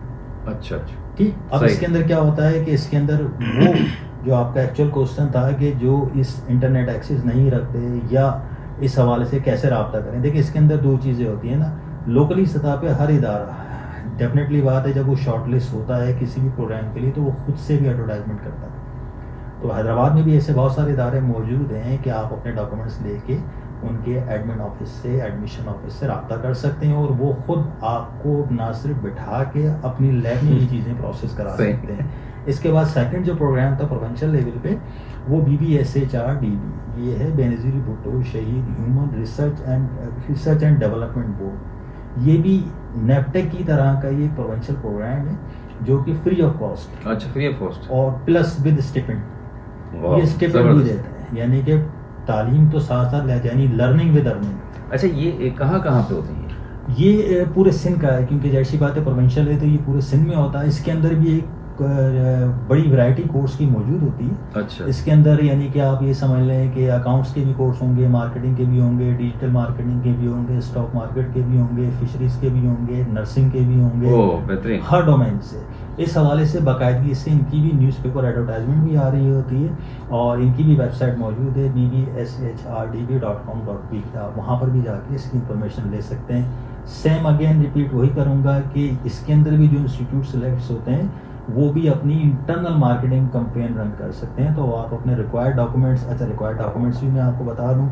اچھا ٹھیک. اب اس کے اندر کیا ہوتا ہے کہ اس کے اندر وہ جو آپ کا ایکچوئل کوسچن تھا کہ جو اس انٹرنیٹ ایکسیس نہیں رکھتے یا اس حوالے سے کیسے رابطہ کریں، دیکھیں اس کے اندر دو چیزیں ہوتی ہیں نا. لوکلی سطح پہ ہر ادارہ ڈیفینیٹلی بات ہے جب وہ شارٹ لسٹ ہوتا ہے کسی بھی پروگرام کے لیے تو وہ خود سے بھی ایڈورٹائزمنٹ کرتا ہے. تو حیدرآباد میں بھی ایسے بہت سارے ادارے موجود ہیں کہ آپ اپنے ڈاکومنٹس لے کے ان کے ایڈمن آفس سے، ایڈمیشن آفس سے رابطہ کر سکتے ہیں اور وہ خود آپ کو نہ صرف بٹھا کے اپنی لیب میں یہ چیزیں پروسیس کرا سکتے ہیں. اس کے بعد سیکنڈ جو پروگرام تھا پروونشل لیول پہ وہ BBSHRDP، یہ ہے بے نظیر بھٹو شہید human research and development board. یہ بھی نیپٹیک کی طرح کا یہ پروونشل پروگرام ہے جو کہ فری آف کاسٹ. اچھا فری آف کاسٹ اور پلس ود اسٹیپنڈ. یہ اسٹیپنڈ بھی دیتے ہیں، یعنی کہ تعلیم تو ساتھ ساتھ یعنی لرننگ ود ارننگ. اچھا یہ کہاں پہ ہوتی ہے؟ یہ پورے سندھ کا ہے کیونکہ ظاہر سی بات ہے پروونشل ہے تو یہ پورے سندھ میں ہوتا ہے. اس کے اندر بھی ایک بڑی ورائٹی کورس کی موجود ہوتی ہے. اچھا اس کے اندر یعنی کہ آپ یہ سمجھ لیں کہ اکاؤنٹس کے بھی کورس ہوں گے، مارکیٹنگ کے بھی ہوں گے، ڈیجیٹل مارکیٹنگ کے بھی ہوں گے، اسٹاک مارکیٹ کے بھی ہوں گے، فشریز کے بھی ہوں گے، نرسنگ کے بھی ہوں گے، ہر ڈومین سے. اس حوالے سے باقاعدگی سے ان کی بھی نیوز پیپر ایڈورٹائزمنٹ بھی آ رہی ہوتی ہے اور ان کی بھی ویب سائٹ موجود ہے BBSHRDP.com.pk. آپ وہاں پر بھی جا کے اس کی انفارمیشن لے سکتے ہیں. سیم اگین ریپیٹ وہی کروں گا کہ اس کے اندر بھی جو انسٹیٹیوٹ سلیکٹس ہوتے ہیں وہ بھی اپنی انٹرنل مارکیٹنگ کمپین رن کر سکتے ہیں. تو آپ اپنے ریکوائرڈ ڈاکومنٹس، اچھا ریکوائرڈ ڈاکومنٹس بھی میں آپ کو بتا دوں،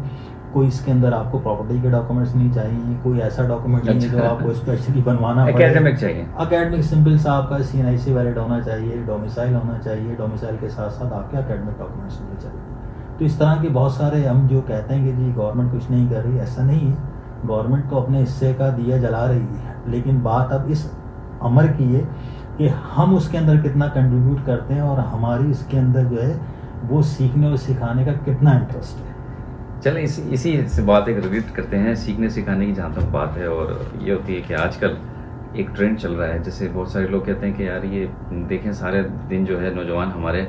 کوئی اس کے اندر آپ کو پراپرٹی کے ڈاکومنٹس نہیں چاہیے، کوئی ایسا ڈاکومنٹ نہیں جو آپ کو اسپیشلی بنوانا پڑے. اکیڈمک چاہیے، اکیڈمک سمپل سا آپ کا CNIC ویلڈ ہونا چاہیے، ڈومیسائل ہونا چاہیے، ڈومیسائل کے ساتھ ساتھ آپ کے اکیڈمک ڈاکومنٹس ہونے چاہیے. تو اس طرح کے بہت سارے ہم جو کہتے ہیں کہ جی گورنمنٹ کچھ نہیں کر رہی، ایسا نہیں ہے. گورنمنٹ تو اپنے حصے کا دیا جلا رہی ہے، لیکن بات اب اس امر کی ہے کہ ہم اس کے اندر کتنا کنٹریبیوٹ کرتے ہیں اور ہماری اس کے اندر جو ہے وہ سیکھنے اور سکھانے کا کتنا انٹرسٹ ہے. چلیں اسی سے بات ایک ریلیٹ کرتے ہیں، سیکھنے سکھانے کی جہاں تک بات ہے. اور یہ ہوتی ہے کہ آج کل ایک ٹرینڈ چل رہا ہے، جیسے بہت سارے لوگ کہتے ہیں کہ یار یہ دیکھیں سارے دن جو ہے نوجوان ہمارے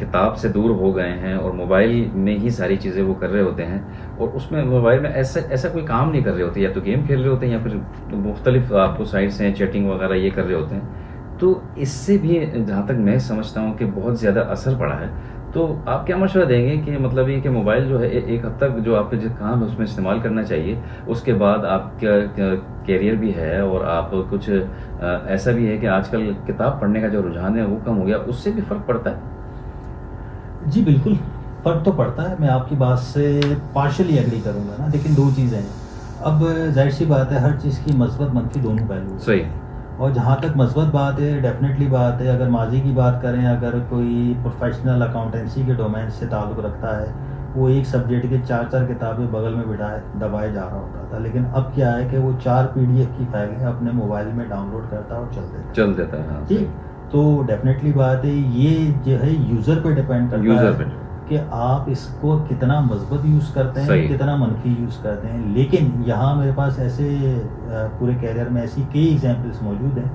کتاب سے دور ہو گئے ہیں اور موبائل میں ہی ساری چیزیں وہ کر رہے ہوتے ہیں، اور اس میں موبائل میں ایسا کوئی کام نہیں کر رہے ہوتے، یا تو گیم کھیل رہے ہوتے ہیں یا پھر مختلف آپ کو سائٹس ہیں چیٹنگ وغیرہ یہ کر رہے ہوتے ہیں. تو اس سے بھی جہاں تک میں سمجھتا ہوں کہ بہت زیادہ اثر پڑا ہے. تو آپ کیا مشورہ دیں گے کہ مطلب یہ کہ موبائل جو ہے ایک حد تک جو آپ کے جو کام ہے اس میں استعمال کرنا چاہیے، اس کے بعد آپ کا کیریئر بھی ہے اور آپ کچھ ایسا بھی ہے کہ آج کل کتاب پڑھنے کا جو رجحان ہے وہ کم ہو گیا، اس سے بھی فرق پڑتا ہے؟ جی بالکل فرق تو پڑتا ہے. میں آپ کی بات سے پارشلی ایگری کروں گا نا، لیکن دو چیزیں ہیں. اب ظاہر سی بات ہے، ہر چیز کی مثبت منفی دونوں پہلو ہوتے صحیح. ہیں. اور جہاں تک مثبت بات ہے، ڈیفینیٹلی بات ہے، اگر ماضی کی بات کریں، اگر کوئی پروفیشنل اکاؤنٹنسی کے ڈومین سے تعلق رکھتا ہے، وہ ایک سبجیکٹ کے 4 کتابیں بغل میں بٹھائے دبائے جا رہا ہوتا تھا. لیکن اب کیا ہے کہ وہ 4 PDF کی فائلیں اپنے موبائل میں ڈاؤن لوڈ کرتا ہے اور چل دیتا ہے. ہاں ٹھیک. تو ڈیفینیٹلی بات ہے، یہ جو ہے یوزر پہ ڈیپینڈ کرتا یوزر ہے پہ. کہ آپ اس کو کتنا مثبت یوز کرتے ہیں، صحیح. کتنا منفی یوز کرتے ہیں. لیکن یہاں میرے پاس ایسے پورے کیریئر میں ایسی کئی ایگزامپلس موجود ہیں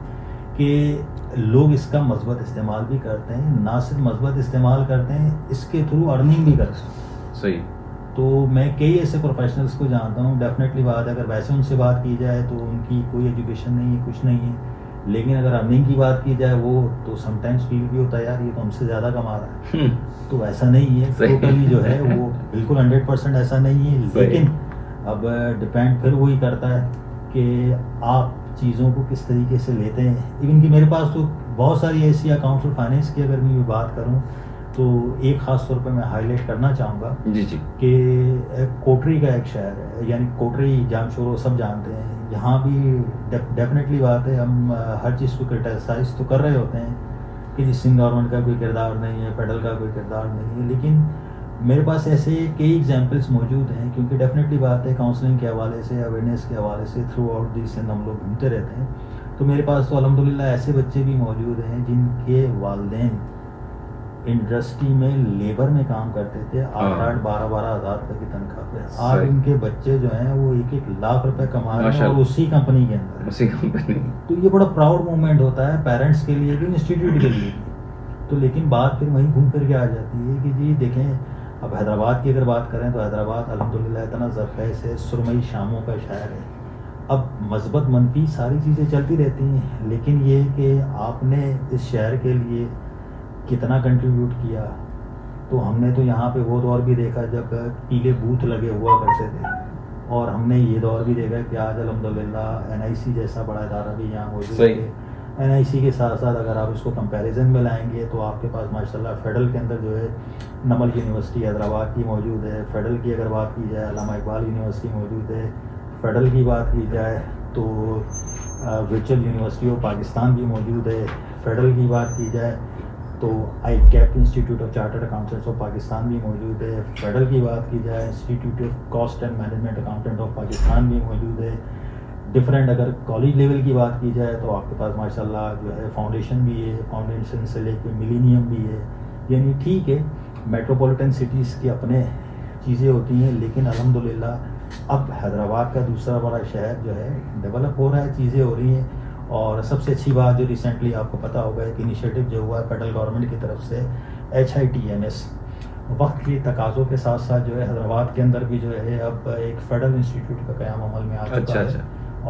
کہ لوگ اس کا مثبت استعمال بھی کرتے ہیں، نہ صرف مثبت استعمال کرتے ہیں، اس کے تھرو ارننگ بھی کرتے ہیں. صحیح. تو میں کئی ایسے پروفیشنلس کو جانتا ہوں. ڈیفینیٹلی بات ہے، اگر ویسے ان سے بات کی جائے تو ان کی کوئی ایجوکیشن نہیں ہے، کچھ نہیں ہے. لیکن اگر ارننگ کی بات کی جائے، وہ تو سم ٹائمس فیل بھی ہوتا ہے یار یہ تو ہم سے زیادہ کما رہا ہے. تو ایسا نہیں ہے ٹوٹلی جو ہے وہ بالکل 100% ایسا نہیں ہے. لیکن اب ڈپینڈ پھر وہی کرتا ہے کہ آپ چیزوں کو کس طریقے سے لیتے ہیں. ایون کہ میرے پاس تو بہت ساری ایسی اکاؤنٹس اور فائنینس کی اگر میں بات کروں تو ایک خاص طور پہ میں ہائی لائٹ کرنا چاہوں گا کہ کوٹری کا ایک شہر ہے، یعنی کوٹری جام شورو سب جانتے ہیں. یہاں بھی ڈیفینیٹلی بات ہے، ہم ہر چیز کو کرٹیسائز تو کر رہے ہوتے ہیں کہ جس سندھ گورنمنٹ کا کوئی کردار نہیں ہے، فیڈرل کا کوئی کردار نہیں ہے. لیکن میرے پاس ایسے کئی ایگزامپلس موجود ہیں، کیونکہ ڈیفینیٹلی بات ہے کاؤنسلنگ کے حوالے سے، اویئرنیس کے حوالے سے تھرو آؤٹ دی سندھ ہم لوگ گھومتے رہتے ہیں. تو میرے پاس تو الحمدللہ ایسے بچے بھی موجود ہیں جن کے والدین انڈسٹری میں لیبر میں کام کرتے تھے، 8-8 12-12 ہزار روپے کی تنخواہ پہ. آج ان کے بچے جو ہیں وہ 1-1 لاکھ روپے کما رہے ہیں، اور اسی کمپنی کے اندر. تو یہ بڑا پراؤڈ مومنٹ ہوتا ہے پیرنٹس کے لیے بھی، انسٹیٹیوٹ کے لیے بھی. تو لیکن بات پھر وہیں گھوم پھر کے آ جاتی ہے کہ جی دیکھیں، اب حیدرآباد کی اگر بات کریں تو حیدرآباد الحمدللہ اتنا زرخیز ہے، سرمئی شاموں کا شہر ہے. اب مثبت منفی ساری چیزیں چلتی رہتی ہیں، لیکن یہ کہ آپ نے اس شہر کے لیے کتنا کنٹریبیوٹ کیا. تو ہم نے تو یہاں پہ وہ دور بھی دیکھا جب پیلے بوتھ لگے ہوا کرتے تھے، اور ہم نے یہ دور بھی دیکھا کہ آج الحمدللہ NIC جیسا بڑا ادارہ بھی یہاں موجود ہے. NIC کے ساتھ ساتھ اگر آپ اس کو کمپیریزن میں لائیں گے تو آپ کے پاس ماشاءاللہ فیڈرل کے اندر جو ہے نمل یونیورسٹی حیدرآباد کی موجود ہے. فیڈرل کی اگر بات کی جائے علامہ اقبال یونیورسٹی موجود ہے. فیڈرل کی بات کی جائے تو ورچوئل یونیورسٹی آف پاکستان بھی موجود ہے. فیڈرل کی بات کی جائے تو I keep institute of chartered accountants of Pakistan بھی موجود ہے. فیڈرل کی بات کی جائے institute of cost and management accountant of Pakistan بھی موجود ہے. ڈفرینٹ اگر کالج لیول کی بات کی جائے تو آپ کے پاس ماشاءاللہ جو ہے فاؤنڈیشن بھی ہے، فاؤنڈیشن سے لے کے ملینیم بھی ہے. یعنی ٹھیک ہے میٹروپولیٹن سٹیز کی اپنے چیزیں ہوتی ہیں، لیکن الحمدللہ اب حیدرآباد کا دوسرا بڑا شہر جو ہے ڈیولپ ہو رہا ہے، چیزیں ہو رہی ہیں. اور سب سے اچھی بات جو ریسنٹلی آپ کو پتہ ہوگا ایک انیشیٹو جو ہوا ہے فیڈرل گورنمنٹ کی طرف سے HITMS، وقت کی تقاضوں کے ساتھ ساتھ جو ہے حیدرآباد کے اندر بھی جو ہے اب ایک فیڈرل انسٹیٹیوٹ کا قیام عمل میں آ چکا ہے.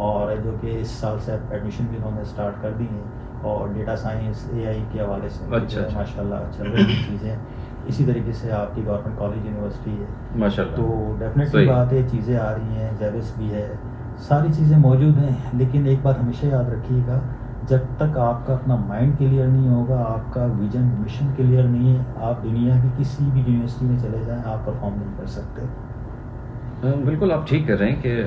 اور جو کہ اس سال سے ایڈمیشن بھی انہوں نے اسٹارٹ کر دی ہیں، اور ڈیٹا سائنس AI کے حوالے سے ماشاء اللہ چل رہی ہیں چیزیں. اسی طریقے سے آپ کی گورنمنٹ کالج یونیورسٹی ہے ماشاءاللہ. تو ڈیفینیٹلی بات ہے چیزیں آ رہی ہیں، جیوس بھی ہے، ساری چیزیں موجود ہیں. لیکن ایک بات ہمیشہ یاد رکھیے گا، جب تک آپ کا اپنا مائنڈ کلیئر نہیں ہوگا، آپ کا ویژن مشن کلیئر نہیں ہے، آپ دنیا کی کسی بھی یونیورسٹی میں چلے جائیں آپ پرفارم نہیں کر سکتے. بالکل آپ ٹھیک کر رہے ہیں کہ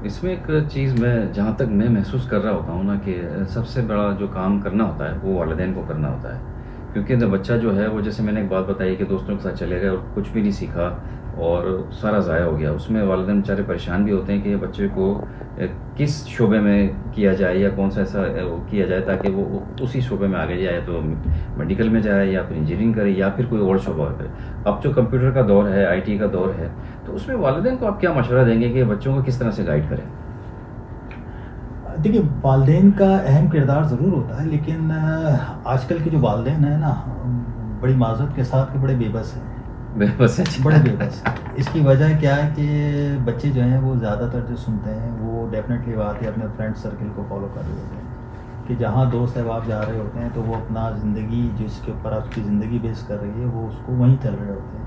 اس میں ایک چیز میں جہاں تک میں محسوس کر رہا ہوتا ہوں نا کہ سب سے بڑا جو کام کرنا ہوتا ہے وہ والدین کو کرنا ہوتا ہے. کیونکہ بچہ جو ہے وہ جیسے میں نے ایک بات بتائی کہ دوستوں کے ساتھ چلے گئے اور کچھ بھی نہیں سیکھا اور سارا ضائع ہو گیا. اس میں والدین بیچارے پریشان بھی ہوتے ہیں کہ بچے کو کس شعبے میں کیا جائے یا کون سا ایسا کیا جائے تاکہ وہ اسی شعبے میں آگے جائے، تو میڈیکل میں جائے یا پھر انجینئرنگ کرے یا پھر کوئی اور شعبہ کرے. اب جو کمپیوٹر کا دور ہے، IT کا دور ہے، تو اس میں والدین کو آپ کیا مشورہ دیں گے کہ بچوں کو کس طرح سے گائیڈ کریں؟ دیکھیے والدین کا اہم کردار ضرور ہوتا ہے، لیکن آج کل کے جو والدین ہیں نا بڑی معذرت کے ساتھ کہ بڑے بے بس ہیں. بڑے بے بس. اس کی وجہ کیا ہے کہ بچے جو ہیں وہ زیادہ تر جو سنتے ہیں وہ ڈیفینیٹلی بات ہے اپنے فرینڈ سرکل کو فالو کر رہے ہوتے ہیں کہ جہاں دوست احباب جا رہے ہوتے ہیں تو وہ اپنا زندگی جس کے اوپر آپ کی زندگی بیس کر رہی ہے وہ اس کو وہیں چل رہے ہوتے ہیں.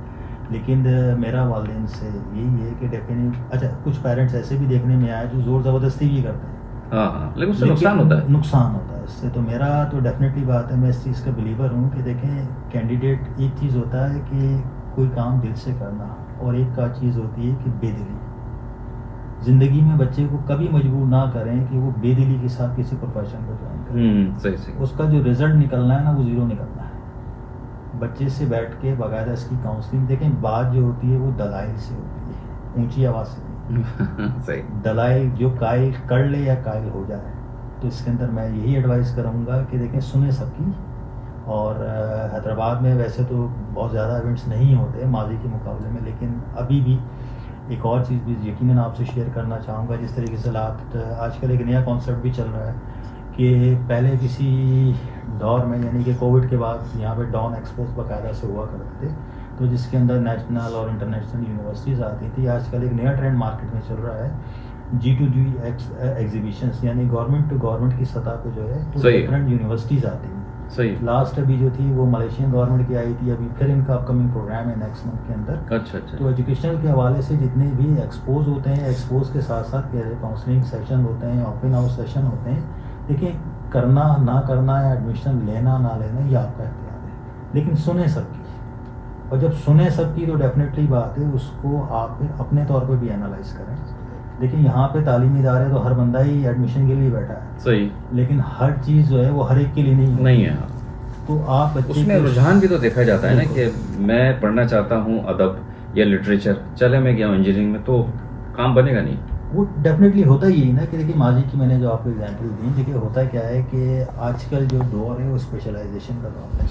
لیکن میرا والدین سے یہی ہے کہ ڈیفینیٹ اچھا کچھ پیرنٹس ایسے بھی دیکھنے میں آئے جو زور زبردستی بھی کرتے ہیں, ہاں لیکن اس سے نقصان ہوتا ہے. نقصان ہوتا ہے اس سے. تو میرا تو ڈیفینیٹلی بات ہے, میں اس چیز کا بلیور ہوں کہ دیکھیں کینڈیڈیٹ ایک چیز ہوتا ہے کہ کوئی کام دل سے کرنا, اور ایک کا چیز ہوتی ہے کہ بے دلی. زندگی میں بچے کو کبھی مجبور نہ کریں کہ وہ بے دلی کے ساتھ کسی پروفیشن کو جوائن کریں. صحیح. اس کا جو رزلٹ نکلنا ہے نا وہ زیرو نکلنا ہے. بچے سے بیٹھ کے باقاعدہ اس کی کاؤنسلنگ دیکھیں. بات جو ہوتی ہے وہ دلائل سے ہوتی ہے, اونچی آواز سے نہیں. صحیح. دلائل جو قائل کر لے یا قائل ہو جائے. تو اس کے اندر میں یہی ایڈوائز کروں گا کہ دیکھیں سنیں سب کی. اور حیدرآباد میں ویسے تو بہت زیادہ ایونٹس نہیں ہوتے ماضی کے مقابلے میں, لیکن ابھی بھی ایک اور چیز بھی یقیناً آپ سے شیئر کرنا چاہوں گا. جس طریقے سے آج کل ایک نیا کانسیپٹ بھی چل رہا ہے کہ پہلے کسی دور میں یعنی کہ کووڈ کے بعد یہاں پہ ڈان ایکسپوز باقاعدہ سے ہوا کرتے تھے, تو جس کے اندر نیشنل اور انٹرنیشنل یونیورسٹیز آتی تھی. آج کل ایک نیا ٹرینڈ مارکیٹ میں چل رہا ہے G2G ایگزیبیشنس, یعنی گورنمنٹ ٹو گورنمنٹ کی سطح پہ جو ہے ڈفرینٹ یونیورسٹیز آتی ہیں. صحیح. لاسٹ ابھی جو تھی وہ ملیشین گورنمنٹ کی آئی تھی, ابھی پھر ان کا اپ کمنگ پروگرام ہے نیکسٹ منتھ کے اندر. اچھا. تو ایجوکیشنل کے حوالے سے جتنے بھی ایکسپوز ہوتے ہیں, ایکسپوز کے ساتھ ساتھ کاؤنسلنگ سیشن ہوتے ہیں, اوپن ہاؤس سیشن ہوتے ہیں. دیکھیں کرنا نہ کرنا یا ایڈمیشن لینا نہ لینا یہ آپ کا اختیار ہے, لیکن سنیں سب کی. اور جب سنیں سب کی تو ڈیفینیٹلی بات ہے اس کو آپ پھر اپنے طور پہ بھی انالائز کریں. دیکھیں یہاں پہ تعلیمی ادارے تو ہر بندہ ہی ایڈمیشن کے لیے بیٹھا ہے. صحیح. لیکن ہر چیز جو ہے وہ ہر ایک کے لیے نہیں ہے. تو آپ اس میں رجحان بھی تو دیکھا جاتا ہے نا کہ میں پڑھنا چاہتا ہوں ادب یا لٹریچر, چلے میں گیا انجینئرنگ میں تو کام بنے گا نہیں. وہ ڈیفینیٹلی ہوتا یہی نا کہ دیکھیے ماضی کی میں نے جو آپ کو ایگزامپل دی. دیکھیے ہوتا کیا ہے کہ آج کل جو دور ہے وہ اسپیشلائزیشن کا دور ہے.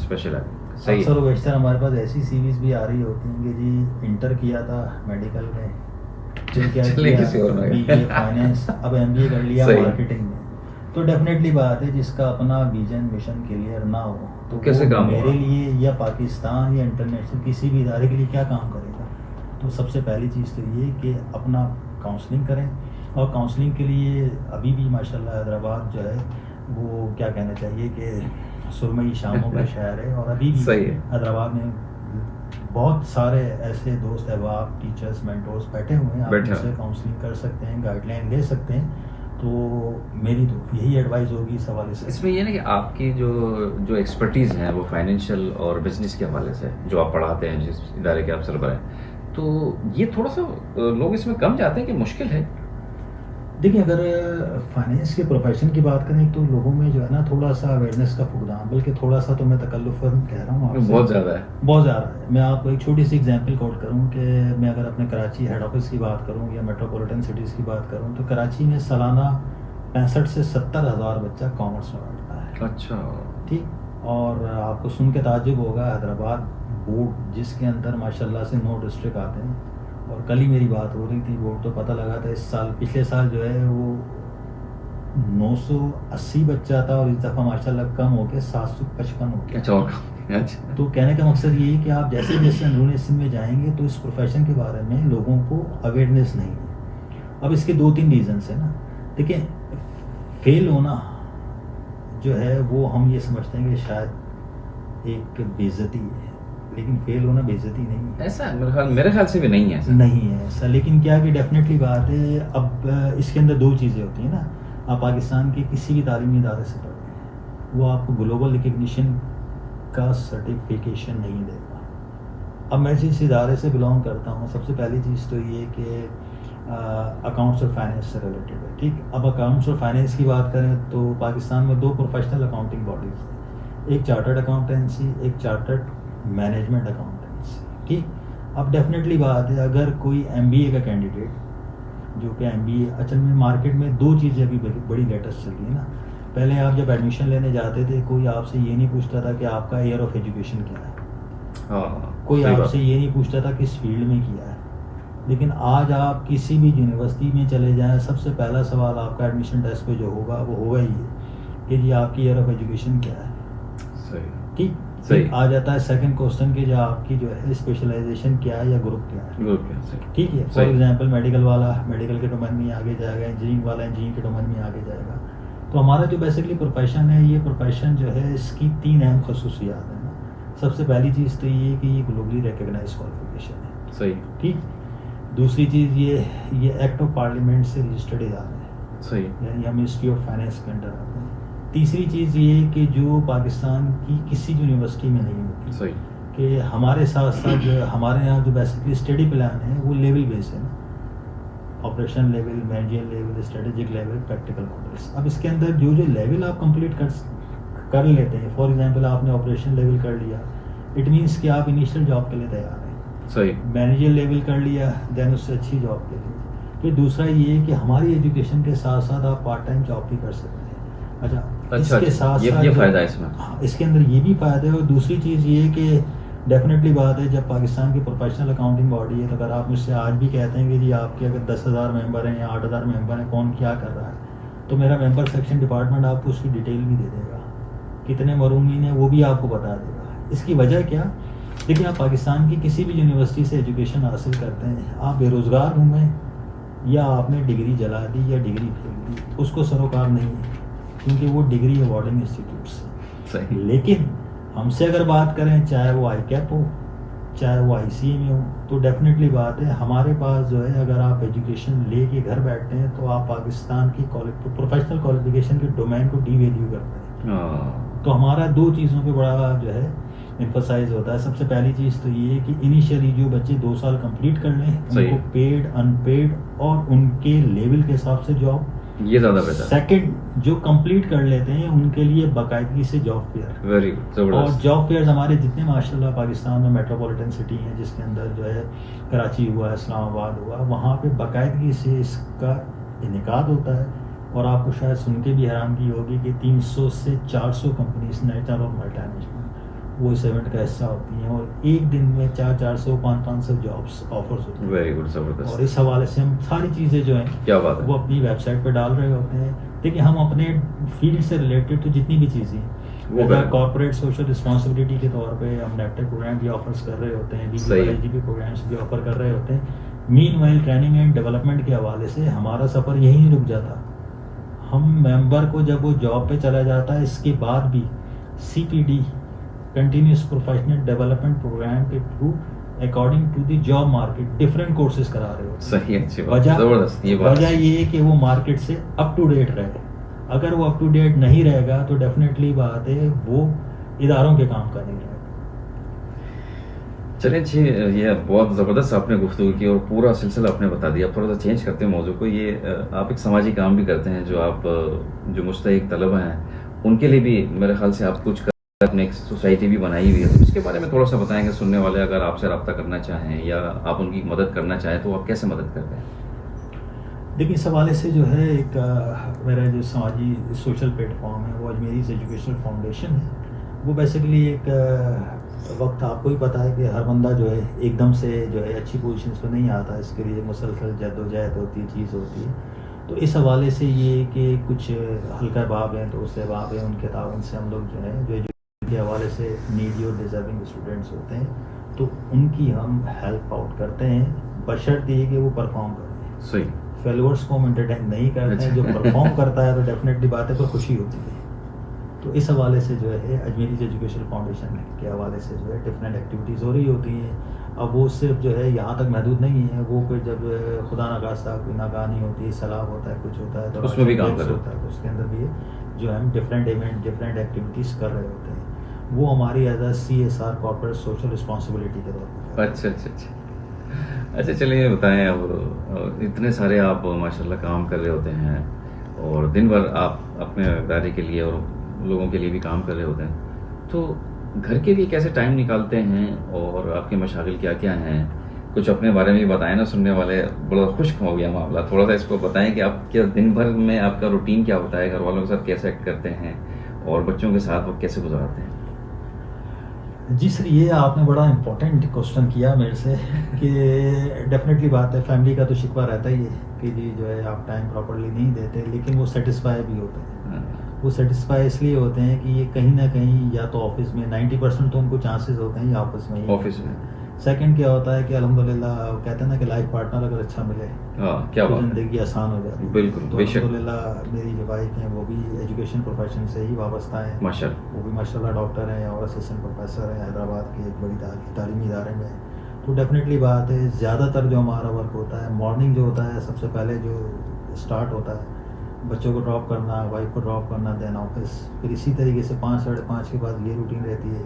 صحیح. اکثر و بیشتر ہمارے پاس ایسی سیریز بھی آ رہی ہوتی ہیں کہ جی انٹر کیا تھا میڈیکل میں, فائنینس, اب MBA کر لیا مارکیٹنگ میں. تو ڈیفینیٹلی بات ہے جس کا اپنا ویژن مشن کلیئر نہ ہو تو کیسے کام میرے لیے یا پاکستان یا انٹرنیشنل کسی بھی ادارے کے لیے کیا کام کرے گا. تو سب سے پہلی چیز تو یہ کہ اپنا کاؤنسلنگ کریں. اور کاؤنسلنگ کے لیے ابھی بھی ماشاءاللہ حیدرآباد جو ہے وہ کیا کہنا چاہیے کہ سرمئی شاموں کا شہر ہے. اور ابھی بھی حیدرآباد میں بہت سارے ایسے دوست احباب, ٹیچرس, مینٹورس بیٹھے ہوئے ہیں. آپ ان سے کاؤنسلنگ کر سکتے ہیں, گائیڈ لائن لے سکتے ہیں. تو میری تو یہی ایڈوائز ہوگی اس حوالے سے. اس میں یہ نا کہ آپ کی جو ایکسپرٹیز ہیں وہ فائنینشیل اور بزنس کے حوالے سے جو آپ پڑھاتے ہیں, جس ادارے کے آپ سربراہ ہیں, تو یہ تھوڑا سا لوگ اس میں کم جاتے ہیں کہ مشکل ہے. دیکھیں اگر فائنینس کے پروفیشن کی بات کریں تو لوگوں میں جو ہے نا تھوڑا سا اویئرنیس کا فقدان, بلکہ تھوڑا سا تو میں تکلفاً کہہ رہا ہوں آپ سے, بہت زیادہ ہے. بہت زیادہ ہے. میں آپ کو ایک چھوٹی سی ایگزامپل کوٹ کروں کہ میں اگر اپنے کراچی ہیڈ آفس کی بات کروں یا میٹروپولیٹن سٹیز کی بات کروں تو کراچی میں سالانہ 65 سے 70 ہزار بچہ کامرس میں پڑھتا ہے. اچھا. ٹھیک. اور آپ کو سن کے تعجب ہوگا حیدرآباد بورڈ جس کے اندر ماشاءاللہ سے 9 ڈسٹرکٹ آتے ہیں, اور کل ہی میری بات ہو رہی تھی بورڈ تو پتہ لگا تھا اس سال پچھلے سال جو ہے وہ 980 بچہ تھا, اور اس دفعہ ماشاءاللہ کم ہو کے 755 ہو گیا. تو کہنے کا مقصد یہ ہے کہ آپ جیسے جیسے اندرونی سندھ میں جائیں گے تو اس پروفیشن کے بارے میں لوگوں کو اویئرنیس نہیں ہے. اب اس کے 2-3 ریزنس ہیں نا. دیکھیں فیل ہونا جو ہے وہ ہم یہ سمجھتے ہیں کہ شاید ایک بے عزتی ہے, لیکن فیل ہونا بے عزتی نہیں ہے. ایسا میرے خیال سے بھی نہیں ہے. ایسا نہیں ہے ایسا. لیکن کیا کہ ڈیفینیٹلی بات ہے, اب اس کے اندر 2 چیزیں ہوتی ہیں نا. آپ پاکستان کے کسی بھی تعلیمی ادارے سے پڑھیں, وہ آپ کو گلوبل ریکگنیشن کا سرٹیفیکیشن نہیں دے گا. اب میں جس ادارے سے بلانگ کرتا ہوں, سب سے پہلی چیز تو یہ کہ اکاؤنٹس اور فائنینس سے ریلیٹڈ ہے. ٹھیک. اب اکاؤنٹس اور فائنینس کی بات کریں تو پاکستان میں 2 پروفیشنل اکاؤنٹنگ باڈیز ہیں, ایک چارٹرڈ اکاؤنٹنسی, ایک چارٹرڈ مینجمنٹ اکاؤنٹنسی. ٹھیک. اب ڈیفینیٹلی بات ہے اگر کوئی MBA کا کینڈیڈیٹ جو کہ MBA اصل میں مارکیٹ میں 2 چیزیں ابھی بڑی لیٹسٹ چل رہی ہیں نا. پہلے آپ جب ایڈمیشن لینے جاتے تھے کوئی آپ سے یہ نہیں پوچھتا تھا کہ آپ کا ایئر آف ایجوکیشن کیا ہے, کوئی آپ سے یہ نہیں پوچھتا تھا کس فیلڈ میں کیا ہے. لیکن آج آپ کسی بھی یونیورسٹی میں چلے جائیں, سب سے پہلا سوال آپ کا ایڈمیشن ٹیسٹ پہ جو ہوگا وہ ہوگا ہی کہ جی آپ کی ایئر آف ایجوکیشن کیا ہے. ٹھیک. آ جاتا ہے سیکنڈ کوسچن کہ جو آپ کی جو ہے اسپیشلائزیشن کیا ہے یا گروپ کیا ہے. ٹھیک ہے. فار ایگزامپل میڈیکل والا میڈیکل کے ڈومین میں آگے جائے گا, انجینئرنگ والا انجینئرنگ کے ڈومین میں آگے جائے گا. تو ہمارا جو بیسکلی پروفیشن ہے، یہ پروفیشن جو ہے اس کی 3 اہم خصوصیات ہیں نا. سب سے پہلی چیز تو یہ کہ یہ گلوبلی ریکگنائز کوالیفیکیشن ہے. صحیح. ٹھیک. دوسری چیز یہ ایکٹ آف پارلیمنٹ سے رجسٹرڈ ادارے ہیں. صحیح. یعنی ہم منسٹری آف فائنینس کے انڈر آتے ہیں. تیسری چیز یہ کہ جو پاکستان کی کسی یونیورسٹی میں نہیں ہوتی. صحیح. کہ ہمارے ساتھ ساتھ جو ہمارے یہاں جو بیسکلی اسٹڈی پلان ہے وہ لیول بیس ہے نا. Operation level, manager level, strategic level, practical models. اب اس کے اندر جو لیول آپ کمپلیٹ کر لیتے ہیں، فار ایگزامپل آپ نے آپریشن لیول کر لیا، اٹ مینس کہ آپ انیشیل جاب کے لیے تیار ہیں. صحیح. مینیجر لیول کر لیا، دین اس سے اچھی جاب کے لیے. پھر دوسرا یہ کہ ہماری ایجوکیشن کے ساتھ ساتھ آپ پارٹ ٹائم جاب بھی کر سکتے ہیں. اچھا، اس کے ساتھ یہ فائدہ ہے اس میں. ہاں، اس کے اندر یہ بھی فائدہ ہے. اور دوسری چیز یہ کہ ڈیفینیٹلی بات ہے، جب پاکستان کی پروفیشنل اکاؤنٹنگ باڈی ہے، تو اگر آپ مجھ سے آج بھی کہتے ہیں کہ جی آپ کے اگر 10,000 ممبر ہیں یا 8,000 ممبر ہیں، کون کیا کر رہا ہے، تو میرا ممبر سیکشن ڈپارٹمنٹ آپ کو اس کی ڈیٹیل بھی دے دے گا. کتنے مرہونین ہیں وہ بھی آپ کو بتا دے گا. اس کی وجہ کیا؟ دیکھیں، آپ پاکستان کی کسی بھی یونیورسٹی سے ایجوکیشن حاصل کرتے ہیں، آپ بے روزگار گھومیں یا آپ نے ڈگری جلا دی یا ڈگری پھینک دی، اس کو سروکار نہیں ہے، کیونکہ وہ ڈگری اوارڈنگ انسٹیٹیوٹس ہیں. صحیح. لیکن ہم سے اگر بات کریں، چاہے وہ آئی کیپ ہو، چاہے وہ آئی سی ایم ہو، تو ڈیفینیٹلی بات ہے ہمارے پاس جو ہے، اگر آپ ایجوکیشن لے کے گھر بیٹھتے ہیں تو آپ پاکستان کی پروفیشنل کوالیفیکیشن کے ڈومین کو ڈی ویلیو کرتے ہیں. تو ہمارا 2 چیزوں پہ بڑا جو ہے ایمفسائز ہوتا ہے. سب سے پہلی چیز تو یہ کہ انیشیلی جو بچے 2 سال کمپلیٹ کر لیں، ان کو پیڈ، ان پیڈ اور ان کے لیول کے حساب سے جاب، یہ زیادہ بہتر. سیکنڈ، جو کمپلیٹ کر لیتے ہیں ان کے لیے باقاعدگی سے جاب فیئر. Very good. اور جاب فیئرز ہمارے جتنے ماشاءاللہ پاکستان میں میٹروپولیٹن سٹی ہیں، جس کے اندر جو ہے کراچی ہوا، اسلام آباد ہوا، وہاں پہ باقاعدگی سے اس کا انعقاد ہوتا ہے. اور آپ کو شاید سن کے بھی حیرانگی ہوگی کہ 300 سے 400 کمپنیز نیشنل اور ملٹی نیشنل وہ اس ایونٹ کا حصہ ہوتی ہیں، اور ایک دن میں 400 500 جابس آفرز ہوتی ہیں. Very good. زبردست. اور اس حوالے سے ہم ساری چیزیں جو ہیں کیا بات ہے وہ اپنی ویب سائٹ پہ ڈال رہے ہوتے ہیں. دیکھیں، ہم اپنے فیلڈ سے ریلیٹڈ تو جتنی بھی چیزیں وہ کارپوریٹ سوشل رسپانسبلٹی کے طور پہ ہم نیپٹیک پروگرام بھی آفرز کر رہے ہوتے ہیں، BBYG بھی پروگرامس بھی آفر کر رہے ہوتے ہیں. مین وائل ٹریننگ اینڈ ڈیولپمنٹ کے حوالے سے ہمارا سفر یہیں نہیں رک جاتا. ہم ممبر کو جب وہ جاب پہ چلا جاتا ہے، اس کے بعد بھی CPD continuous professional development program کے through according to the job market different courses کرا رہے ہوتے ہیں. صحیح. اچھی بات. زبردست. یہ بات وجہ یہ ہے کہ وہ مارکیٹ سے اپ ٹو ڈیٹ رہے. اگر وہ اپ ٹو ڈیٹ نہیں رہے گا تو ڈیفینیٹلی بات ہے وہ اداروں کے کام کا نہیں رہے گا. چلیں جی، یہ بہت زبردست آپ نے گفتگو کی اور پورا سلسلہ آپ نے بتا دیا. اب تھوڑا سا چینج کرتے ہیں موضوع کو. یہ آپ ایک سماجی کام بھی کرتے ہیں، جو آپ جو مستحق طلبہ ہیں ان کے لیے بھی میرے خیال سے آپ کچھ اپنے ایک سوسائٹی بھی بنائی ہوئی ہے. اس کے بارے میں تھوڑا سا بتائیں گے سننے والے، اگر آپ سے رابطہ کرنا چاہیں یا آپ ان کی مدد کرنا چاہیں تو آپ کیسے مدد کرتے ہیں؟ دیکھیں، اس حوالے سے جو ہے ایک میرا جو سماجی سوشل پلیٹ فارم ہے وہ اجمیری ایجوکیشنل فاؤنڈیشن ہے. وہ بیسیکلی ایک وقت آپ کو ہی پتہ ہے کہ ہر بندہ جو ہے ایک دم سے جو ہے اچھی پوزیشنس پہ نہیں آتا. اس کے لیے مسلسل جد و جہد ہوتی ہے، چیز ہوتی ہے. تو اس حوالے سے یہ کہ کچھ ہلکا باب ہیں، دوسرے باب ہیں، ان کے تعاون سے ہم لوگ جو ہے جو کے حوالے سے نیڈی اور ڈیزرونگ اسٹوڈنٹس ہوتے ہیں تو ان کی ہم ہیلپ آؤٹ کرتے ہیں، بشرط یہ کہ وہ پرفارم کریں. صحیح. فیلورس کو ہم انٹرٹین نہیں کرتے ہیں. جو پرفارم کرتا ہے تو ڈیفینیٹلی بات ہے پر خوشی ہوتی ہے. تو اس حوالے سے جو ہے اجمیری ایجوکیشن فاؤنڈیشن کے حوالے سے جو ہے ڈفرینٹ ایکٹیویٹیز ہو رہی ہوتی ہیں. اب وہ صرف جو ہے یہاں تک محدود نہیں ہے، وہ پھر جب خدا نخواستہ کوئی ناکامی ہوتی ہے، سیلاب ہوتا ہے، کچھ ہوتا ہے تو اس میں بھی کام کرتے ہوتا ہے، تو اس کے اندر بھی جو ہم ڈفرینٹ ایونٹ، ڈفرینٹ ایکٹیویٹیز کر رہے ہوتے ہیں. وہ ہماری as a CSR corporate social responsibility کے طور پر. اچھا چلیے بتائیں، اب اتنے سارے آپ ماشاءاللہ کام کر رہے ہوتے ہیں اور دن بھر آپ اپنے ادارے کے لیے اور لوگوں کے لیے بھی کام کر رہے ہوتے ہیں، تو گھر کے لیے کیسے ٹائم نکالتے ہیں اور آپ کے مشاغل کیا کیا ہیں؟ کچھ اپنے بارے میں بتائیں نا، سننے والے بڑا خشک ہو گیا معاملہ. تھوڑا سا اس کو بتائیں کہ آپ کیا دن بھر میں آپ کا روٹین کیا ہوتا ہے، گھر والوں کے ساتھ کیسے ایکٹ کرتے ہیں اور بچوں کے ساتھ وہ کیسے گزارتے ہیں؟ جی سر، یہ آپ نے بڑا امپورٹنٹ کوشچن کیا میرے سے کہ ڈیفینیٹلی بات ہے فیملی کا تو شکوہ رہتا ہی ہے کہ جی جو ہے آپ ٹائم پراپرلی نہیں دیتے، لیکن وہ سیٹسفائی بھی ہوتے ہیں. وہ سیٹسفائی اس لیے ہوتے ہیں کہ یہ کہیں نہ کہیں یا تو آفس میں 90% تو ان کو چانسز ہوتے ہیں یا آفس میں سیکنڈ کیا ہوتا ہے کہ الحمدللہ کہتے ہیں نا کہ لائف پارٹنر اگر اچھا ملے ہاں کیا تو بات ہے، زندگی آسان ہو جاتی ہے. بالکل تو بے شک، الحمدللہ میری جو وائف ہیں وہ بھی ایجوکیشن پروفیشن سے ہی وابستہ ہیں. ماشاء اللہ، وہ بھی ماشاء اللہ ڈاکٹر ہیں اور اسسٹنٹ پروفیسر ہیں حیدرآباد کے ایک بڑی تعلیمی ادارے میں. تو ڈیفینیٹلی بات ہے زیادہ تر جو ہمارا ورک ہوتا ہے مارننگ جو ہوتا ہے سب سے پہلے جو اسٹارٹ ہوتا ہے بچوں کو ڈراپ کرنا, وائف کو ڈراپ کرنا, دین آفس. پھر اسی طریقے سے 5 ساڑھے 5 کے بعد یہ روٹین رہتی ہے.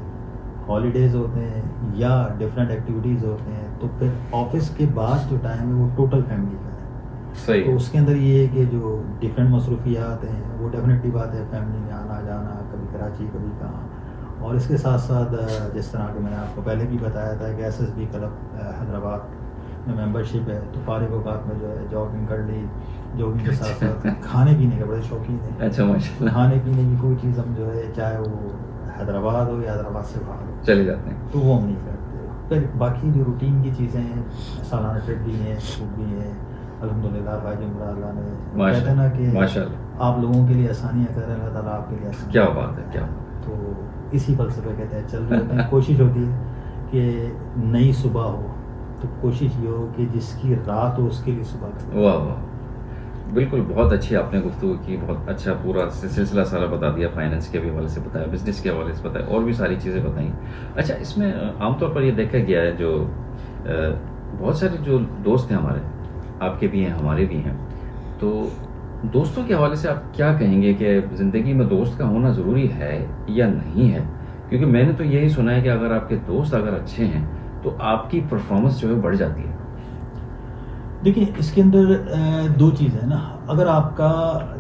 ہالیڈیز ہوتے ہیں یا ڈفرینٹ ایکٹیویٹیز ہوتے ہیں تو پھر آفس کے بعد جو ٹائم ہے وہ ٹوٹل فیملی کا ہے. صحیح تو ہے، اس کے اندر یہ ہے کہ جو ڈفرینٹ مصروفیات ہیں وہ ڈیفینیٹلی بات ہے فیملی میں آنا جانا, کبھی کراچی کبھی کہاں. اور اس کے ساتھ ساتھ جس طرح کہ میں نے آپ کو پہلے بھی بتایا تھا کہ S S B club Hyderabad میں ممبرشپ ہے. تو فارغ اوقات میں جو ہے جاگنگ کر لی, جاگنگ کے ساتھ ساتھ کھانے پینے کے بڑے شوقین ہیں. اچھا ماشاء اللہ، کھانے پینے کی کوئی چیز ہم جو ہے چاہے وہ حیدرآباد ہو یا حیدرآباد سے باہر ہو چلے جاتے ہیں، تو وہ ہم نہیں کرتے. پھر باقی جو روٹین کی چیزیں ہیں سالانہ ٹرپ بھی ہیں, فوڈ بھی ہیں الحمدللہ. بھائی جمرہ اللہ نے کہتے ہیں نا کہ ماشاء اللہ، آپ لوگوں کے لیے آسانیاں کر رہے ہیں, اللہ تعالیٰ آپ کے لیے آسانیاں کیا کر بات ہے، رہے کیا ہیں. بات تو اسی فلسفے کے تحت چل رہے ہوتے ہیں. کوشش ہوتی ہے کہ نئی صبح ہو تو کوشش یہ ہو کہ جس کی رات ہو اس کے لیے صبح کریں. واہ واہ، بالکل بہت اچھی آپ نے گفتگو کی، بہت اچھا پورا سلسلہ سارا بتا دیا، فائنینس کے بھی حوالے سے بتایا، بزنس کے حوالے سے بتایا، اور بھی ساری چیزیں بتائیں. اچھا اس میں عام طور پر یہ دیکھا گیا ہے جو بہت سارے جو دوست ہیں ہمارے، آپ کے بھی ہیں ہمارے بھی ہیں، تو دوستوں کے حوالے سے آپ کیا کہیں گے کہ زندگی میں دوست کا ہونا ضروری ہے یا نہیں ہے؟ کیونکہ میں نے تو یہی سنا ہے کہ اگر آپ کے دوست اگر اچھے ہیں تو آپ کی پرفارمنس جو ہے بڑھ جاتی ہے. دیکھیں اس کے اندر دو چیزیں ہیں نا. اگر آپ کا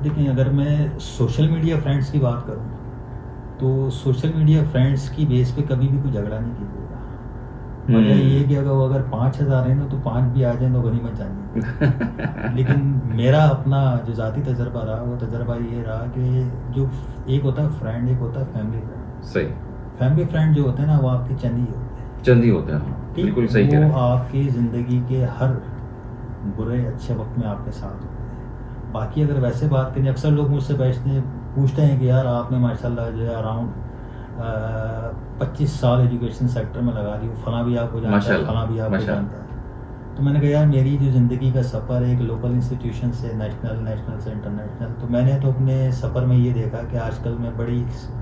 دیکھیں اگر میں سوشل میڈیا فرینڈس کی بات کروں تو سوشل میڈیا فرینڈس کی بیس پہ کبھی بھی کوئی جھگڑا نہیں کیجیے گا. وجہ یہ کہ اگر 5,000 ہیں نا تو 5 بھی آ جائیں تو غنیمت جانیے. لیکن میرا اپنا جو ذاتی تجربہ رہا وہ تجربہ یہ رہا کہ جو ایک ہوتا ہے فرینڈ, ایک ہوتا ہے فیملی فرینڈ. صحیح، فیملی فرینڈ جو ہوتے ہیں نا وہ آپ کے چندی ہوتے ہیں, چندی ہوتے ہیں، ہاں بالکل صحیح کہہ رہے وہ ہیں. آپ کی زندگی کے ہر برے اچھے وقت میں آپ کے ساتھ ہوتے ہیں. باقی اگر ویسے بات کریں اکثر لوگ مجھ سے پوچھتے ہیں کہ یار آپ نے ماشاء اللہ جو ہے اراؤنڈ 25 سال ایجوکیشن سیکٹر میں لگا دی, فلاں بھی آپ کو جانتا ہے, فلاں بھی آپ کو جانتا ہے. تو میں نے کہا یار میری جو زندگی کا سفر ہے ایک لوکل انسٹیٹیوشن سے نیشنل سے انٹرنیشنل, تو میں نے تو اپنے سفر میں یہ دیکھا کہ آج کل میں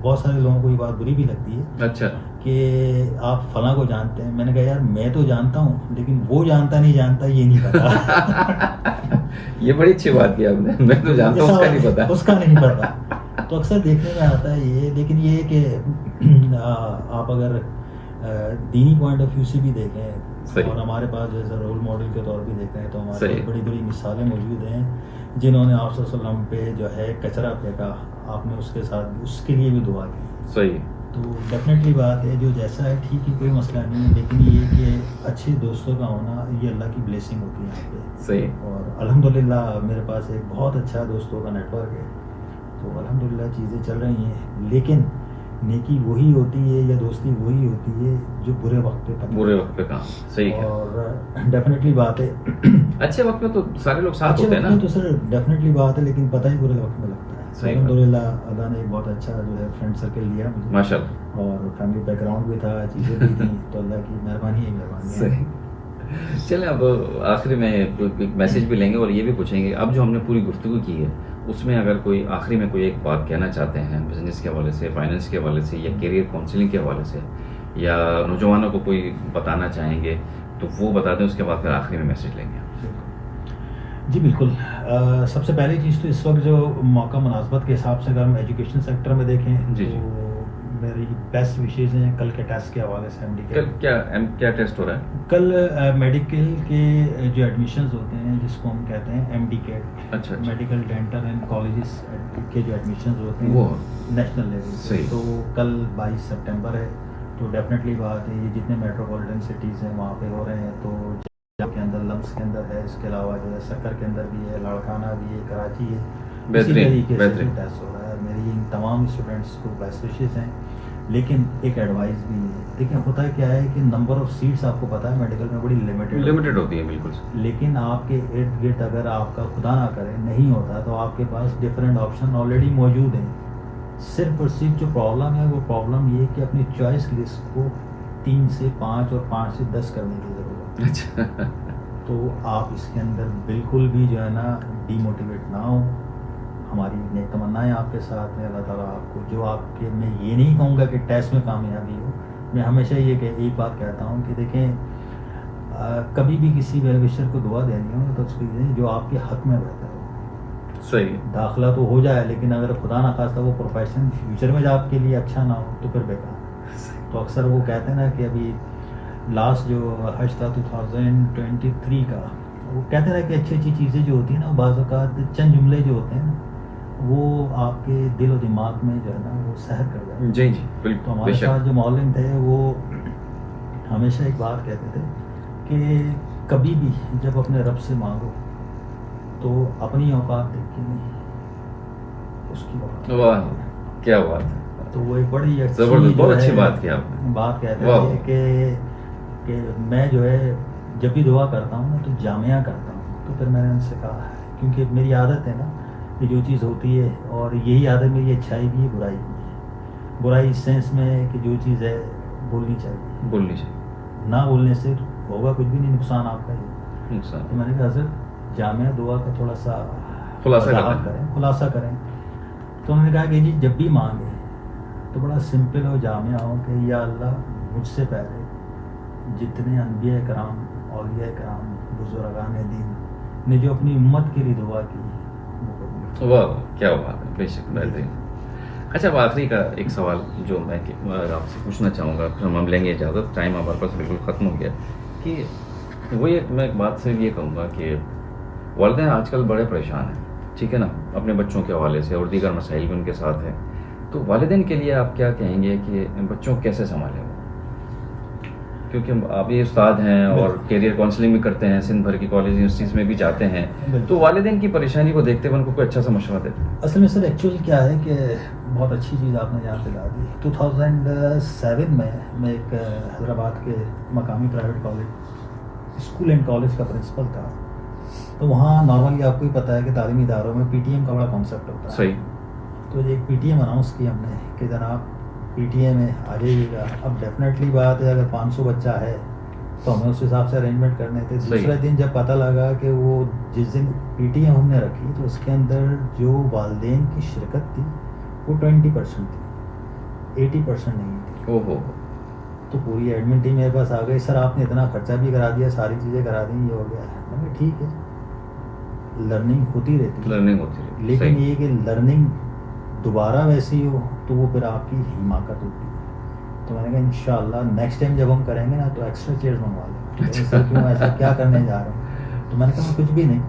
بہت سارے لوگوں کو یہ بات بری بھی لگتی ہے اچھا کہ آپ فلاں کو جانتے ہیں. میں نے کہا یار میں تو جانتا ہوں لیکن وہ جانتا نہیں جانتا یہ نہیں پتا. یہ بڑی اچھی بات کی آپ نے, میں تو جانتا ہوں اس کا نہیں پتا, اس کا نہیں پتا. تو اکثر دیکھنے میں آتا ہے یہ, لیکن یہ کہ آپ اگر دینی پوائنٹ آف ویو سے بھی دیکھیں اور ہمارے پاس جیسے رول ماڈل کے طور پہ دیکھیں تو ہمارے بڑی بڑی مثالیں موجود ہیں جنہوں نے آپ صلی اللہ علیہ وسلم پہ جو ہے کچرا پھینکا, آپ نے اس کے ساتھ اس کے لیے بھی دعا کی. صحیح. تو ڈیفینیٹلی بات ہے جو جیسا ہے ٹھیک ہے کوئی مسئلہ نہیں ہے, لیکن یہ کہ اچھے دوستوں کا ہونا یہ اللہ کی بلیسنگ ہوتی ہے یہاں پہ. صحیح. اور الحمدللہ میرے پاس ایک بہت اچھا دوستوں کا نیٹ ورک ہے, تو الحمدللہ چیزیں چل رہی ہیں. لیکن نیکی وہی ہوتی ہے یا دوستی وہی ہوتی ہے جو برے وقت پہ کام. صحیح ہے. اور ڈیفینیٹلی بات ہے اچھے وقت میں تو سارے لوگ ساتھ ہوتے ہیں نا, تو سر ڈیفینیٹلی بات ہے, لیکن پتہ ہی برے وقت میں لگتا ہے. الحمدللہ اللہ نے ایک بہت اچھا جو ہے فرینڈ سرکل لیا مجھے ماشاء اللہ, اور فیملی بیک گراؤنڈ بھی تھا, چیزیں بھی تھیں, تو اللہ کی مہربانی ہے. صحیح. چلیں اب آخری میں میسج بھی لیں گے اور یہ بھی پوچھیں گے اب جو ہم نے پوری گفتگو کی ہے اس میں اگر کوئی آخری میں کوئی ایک بات کہنا چاہتے ہیں بزنس کے حوالے سے, فائنینس کے حوالے سے, یا کیریئر کاؤنسلنگ کے حوالے سے, یا نوجوانوں کو کوئی بتانا چاہیں گے تو وہ بتا دیں, اس کے بعد پھر آخری میں میسج لیں گے. جی بالکل. سب سے پہلی چیز تو اس وقت جو موقع مناسبت کے حساب سے اگر ہم ایجوکیشن سیکٹر میں دیکھیں جی تو میری بیسٹ وشیز ہیں کل کے ٹیسٹ کے حوالے سے. ایم ڈی کیا ٹیسٹ ہو رہا ہے کل؟ میڈیکل کے جو ایڈمیشنز ہوتے ہیں جس کو ہم کہتے ہیں ایم ڈی کیٹ, اچھا میڈیکل ڈینٹل اینڈ کالجز کے جو ایڈمیشنز ہوتے ہیں وہ نیشنل لیول سے. تو کل 22 سپٹمبر ہے, تو ڈیفینیٹلی بات ہے یہ جتنے میٹروپولیٹن سٹیز ہیں وہاں پہ ہو رہے ہیں. تو کے اندر لمس کے اندر ہے, اس کے علاوہ جو ہے سکر کے اندر بھی ہے, لاڑکانہ بھی ہے, کراچی ہے. اسی طریقے سے ٹیسٹ ہو رہا ہے. میری ان تمام اسٹوڈنٹس کو بیسٹ وشیز ہیں. لیکن ایک ایڈوائز بھی ہے, دیکھیں ہوتا کیا ہے کہ نمبر آف سیٹس آپ کو پتہ ہے میڈیکل میں بڑی لمیٹڈ ہوتی ہے. بالکل. لیکن آپ کے ارد گرد اگر آپ کا خدا نہ کرے نہیں ہوتا تو آپ کے پاس ڈفرینٹ آپشن آلریڈی موجود ہیں. صرف اور صرف جو پرابلم ہے وہ پرابلم یہ کہ اپنی چوائس لسٹ کو 3 سے 5 اور 5 سے 10 کرنے کی ضرورت ہے. اچھا. تو آپ اس کے اندر بالکل بھی جو ہے نا ڈی موٹیویٹ نہ ہو. ہماری نیک تمنائیں آپ کے ساتھ میں. اللہ تعالیٰ آپ کو جو آپ کے, میں یہ نہیں کہوں گا کہ ٹیسٹ میں کامیابی ہو. میں ہمیشہ یہ کہ ایک بات کہتا ہوں کہ دیکھیں کبھی بھی کسی ویل وشر کو دعا دینی ہو تو اس کو یہ جو آپ کے حق میں بہتر ہو. صحیح. داخلہ تو ہو جائے لیکن اگر خدا نخواستہ وہ پروفیشن فیوچر میں آپ کے لیے اچھا نہ ہو تو پھر بیکار. تو اکثر وہ کہتے ہیں نا کہ ابھی لاسٹ جو حج تھا 2023 کا, وہ کہتے ہیں کہ اچھی اچھی چیزیں جو ہوتی ہیں نا بعض اوقات چند جملے جو ہوتے ہیں نا وہ آپ کے دل و دماغ میں جو ہے نا وہ سحر کر جاتے ہیں. جی جی بالکل. تو ہمارے ساتھ جو معلم تھے وہ ہمیشہ ایک بات کہتے تھے کہ کبھی بھی جب اپنے رب سے مانگو تو اپنی اوقات دیکھ کے نہیں, اس کی اوقات. واہ کیا بات ہے. تو وہ ایک بڑی زبردست, بہت اچھی بات کی آپ نے. بات کہتے ہیں کہ میں جو ہے جب بھی دعا کرتا ہوں نا تو جامعہ کرتا ہوں. تو پھر میں نے ان سے کہا ہے کیونکہ میری عادت ہے نا کہ جو چیز ہوتی ہے, اور یہی عادت میری اچھائی بھی ہے برائی بھی ہے. برائی اس سینس میں ہے کہ جو چیز ہے بولنی چاہیے. نہ بولنے سے ہوگا کچھ بھی نہیں, نقصان آپ کا ہی. تو میں نے کہا حضرت جامعہ دعا کا تھوڑا سا خلاصہ کریں. تو انہوں نے کہا کہ جی جب بھی مانگے تو بڑا سمپل ہو, جامعہ ہو کہ یا اللہ مجھ سے پہلے جتنے انبیاء کرام, اولیاء کرام, بزرگان دین نے جو اپنی امت کے لیے دعا کی وہ قبول. واہ کیا بات ہے, بے شک بہترین. اچھا اب آخری کا ایک سوال جو میں آپ سے پوچھنا چاہوں گا, پھر ہم لیں گے اجازت, ٹائم ہمارے پاس بالکل ختم ہو گیا. کہ وہ میں ایک بات سے یہ کہوں گا کہ والدین آج کل بڑے پریشان ہیں, ٹھیک ہے نا, اپنے بچوں کے حوالے سے اور دیگر مسائل بھی ان کے ساتھ ہیں. تو والدین کے لیے آپ کیا کہیں گے کہ بچوں کو کیسے سنبھالیں وہ, کیونکہ آپ یہ استاد ہیں اور کیریئر کاؤنسلنگ بھی کرتے ہیں, سندھ بھر کی کالج یونیورسٹیز میں بھی جاتے ہیں, تو والدین کی پریشانی کو دیکھتے ہوئے ان کو کوئی اچھا سا مشورہ دیتے ہیں؟ اصل میں سر ایکچولی کیا ہے کہ بہت اچھی چیز آپ نے یہاں پہ لا دی. 2007 میں ایک حیدرآباد کے مقامی private college school and college کا پرنسپل تھا. تو وہاں نارملی آپ کو ہی پتہ ہے کہ تعلیمی اداروں میں پی ٹی ایم کا بڑا کانسیپٹ ہوتا ہے. صحیح. تو ایک پی ٹی ایم اناؤنس کی ہم نے کہ جناب پی ٹی ایم میں آ جائیے گا. اب ڈیفینیٹلی بات ہے اگر 500 بچہ ہے تو ہمیں اس حساب سے ارینجمنٹ کرنے تھے. دوسرے دن جب پتہ لگا کہ وہ جس دن پی ٹی ایم ہم نے رکھی تو اس کے اندر جو والدین کی شرکت تھی وہ 20% تھی, 80% نہیں تھی. اوہو. تو پوری ایڈمن ٹیم میرے پاس آ گئی, سر آپ نے اتنا خرچہ بھی کرا دیا, ساری چیزیں کرا دیں, یہ ہو گیا. میں نے ٹھیک ہے, لرننگ ہوتی رہتی, لیکن یہ کہ لرننگ دوبارہ ویسی ہو تو وہ پھر آپ کی حماقت ہوتی ہے. تو میں نے کہا انشاءاللہ نیکسٹ ٹائم جب ہم کریں گے نا تو ایکسٹرا چیئرز منگوا لیں. سر کیوں ایسا کیا کرنے جا رہے ہیں؟ تو میں نے کہا میں کچھ بھی نہیں.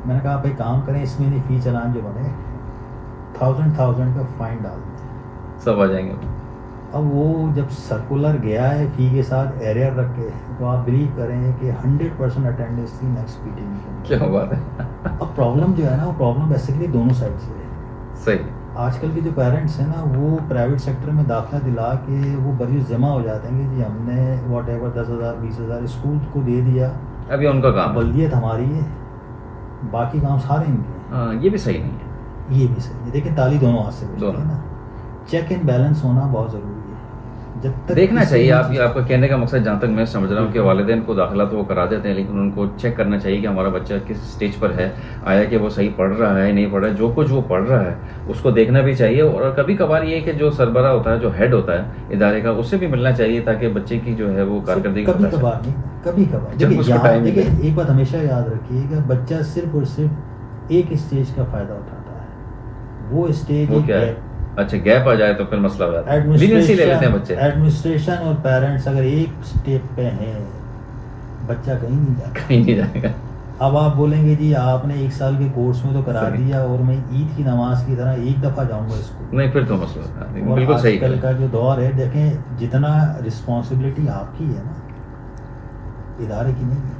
میں نے کہا آپ ایک کام کریں, اس میں فی چلان جو بنے 1000 کا فائن ڈال دیں, سب آ جائیں گے. اب وہ جب سرکولر گیا ہے فی کے ساتھ ایرر رکھ کے, تو آپ بلیو کریں کہ 100% اٹینڈنس تھی نیکسٹ پی ٹی ایم کی. کیا بات ہے. اب پرابلم جو ہے نا وہ پرابلم بیسیکلی دونوں سائڈ سے ہے. صحیح. آج کل کے جو پیرنٹس ہیں نا وہ پرائیویٹ سیکٹر میں داخلہ دلا کے وہ بریز جمع ہو جاتے ہیں کہ جی ہم نے واٹ ایور 10,000 20,000 اسکول کو دے دیا, ابھی ان کا کام, بلدیت ہماری ہے, باقی کام سارے ان کے ہیں. ہاں یہ بھی صحیح نہیں ہے. یہ بھی صحیح ہے. دیکھیں تالی دونوں ہاتھ سے بجتی ہے نا, چیک اینڈ بیلنس ہونا بہت ضروری ہے. جب تک دیکھنا چاہیے, آپ کا کہنے کا مقصد جہاں تک میں سمجھ رہا ہوں کہ والدین کو داخلہ تو وہ کرا دیتے ہیں, لیکن ان کو چیک کرنا چاہیے کہ ہمارا بچہ کس اسٹیج پر ہے, آیا کہ وہ صحیح پڑھ رہا ہے نہیں پڑھ رہا ہے. جو کچھ وہ پڑھ رہا ہے اس کو دیکھنا بھی چاہیے, اور کبھی کبھار یہ کہ جو سربراہ ہوتا ہے, جو ہیڈ ہوتا ہے ادارے کا, اس سے بھی ملنا چاہیے تاکہ بچے کی جو ہے وہ کارکردگی کبھی کبھار نہیں, کبھی کبھار. دیکھیے ایک بات ہمیشہ یاد رکھیے کہ بچہ صرف اور صرف ایک اسٹیج کا فائدہ اٹھاتا ہے. وہ اسٹیج کیا ہے؟ اچھا گیپ آ جائے تو پھر مسئلہ ہو جاتا ہے. ایڈمنسٹریشن اور پیرنٹس اگر ایک اسٹیپ پہ ہیں, بچہ کہیں نہیں جائے گا. اب آپ بولیں گے جی آپ نے 1 سال کے کورس میں تو کرا دیا اور میں عید کی نماز کی طرح ایک دفعہ جاؤں گا اسکول, نہیں پھر تو مسئلہ ہوتا ہے. بالکل آج صحیح. کل کا جو دور ہے دیکھیں جتنا رسپانسبلٹی آپ کی ہے نا ادارے کی نہیں ہے.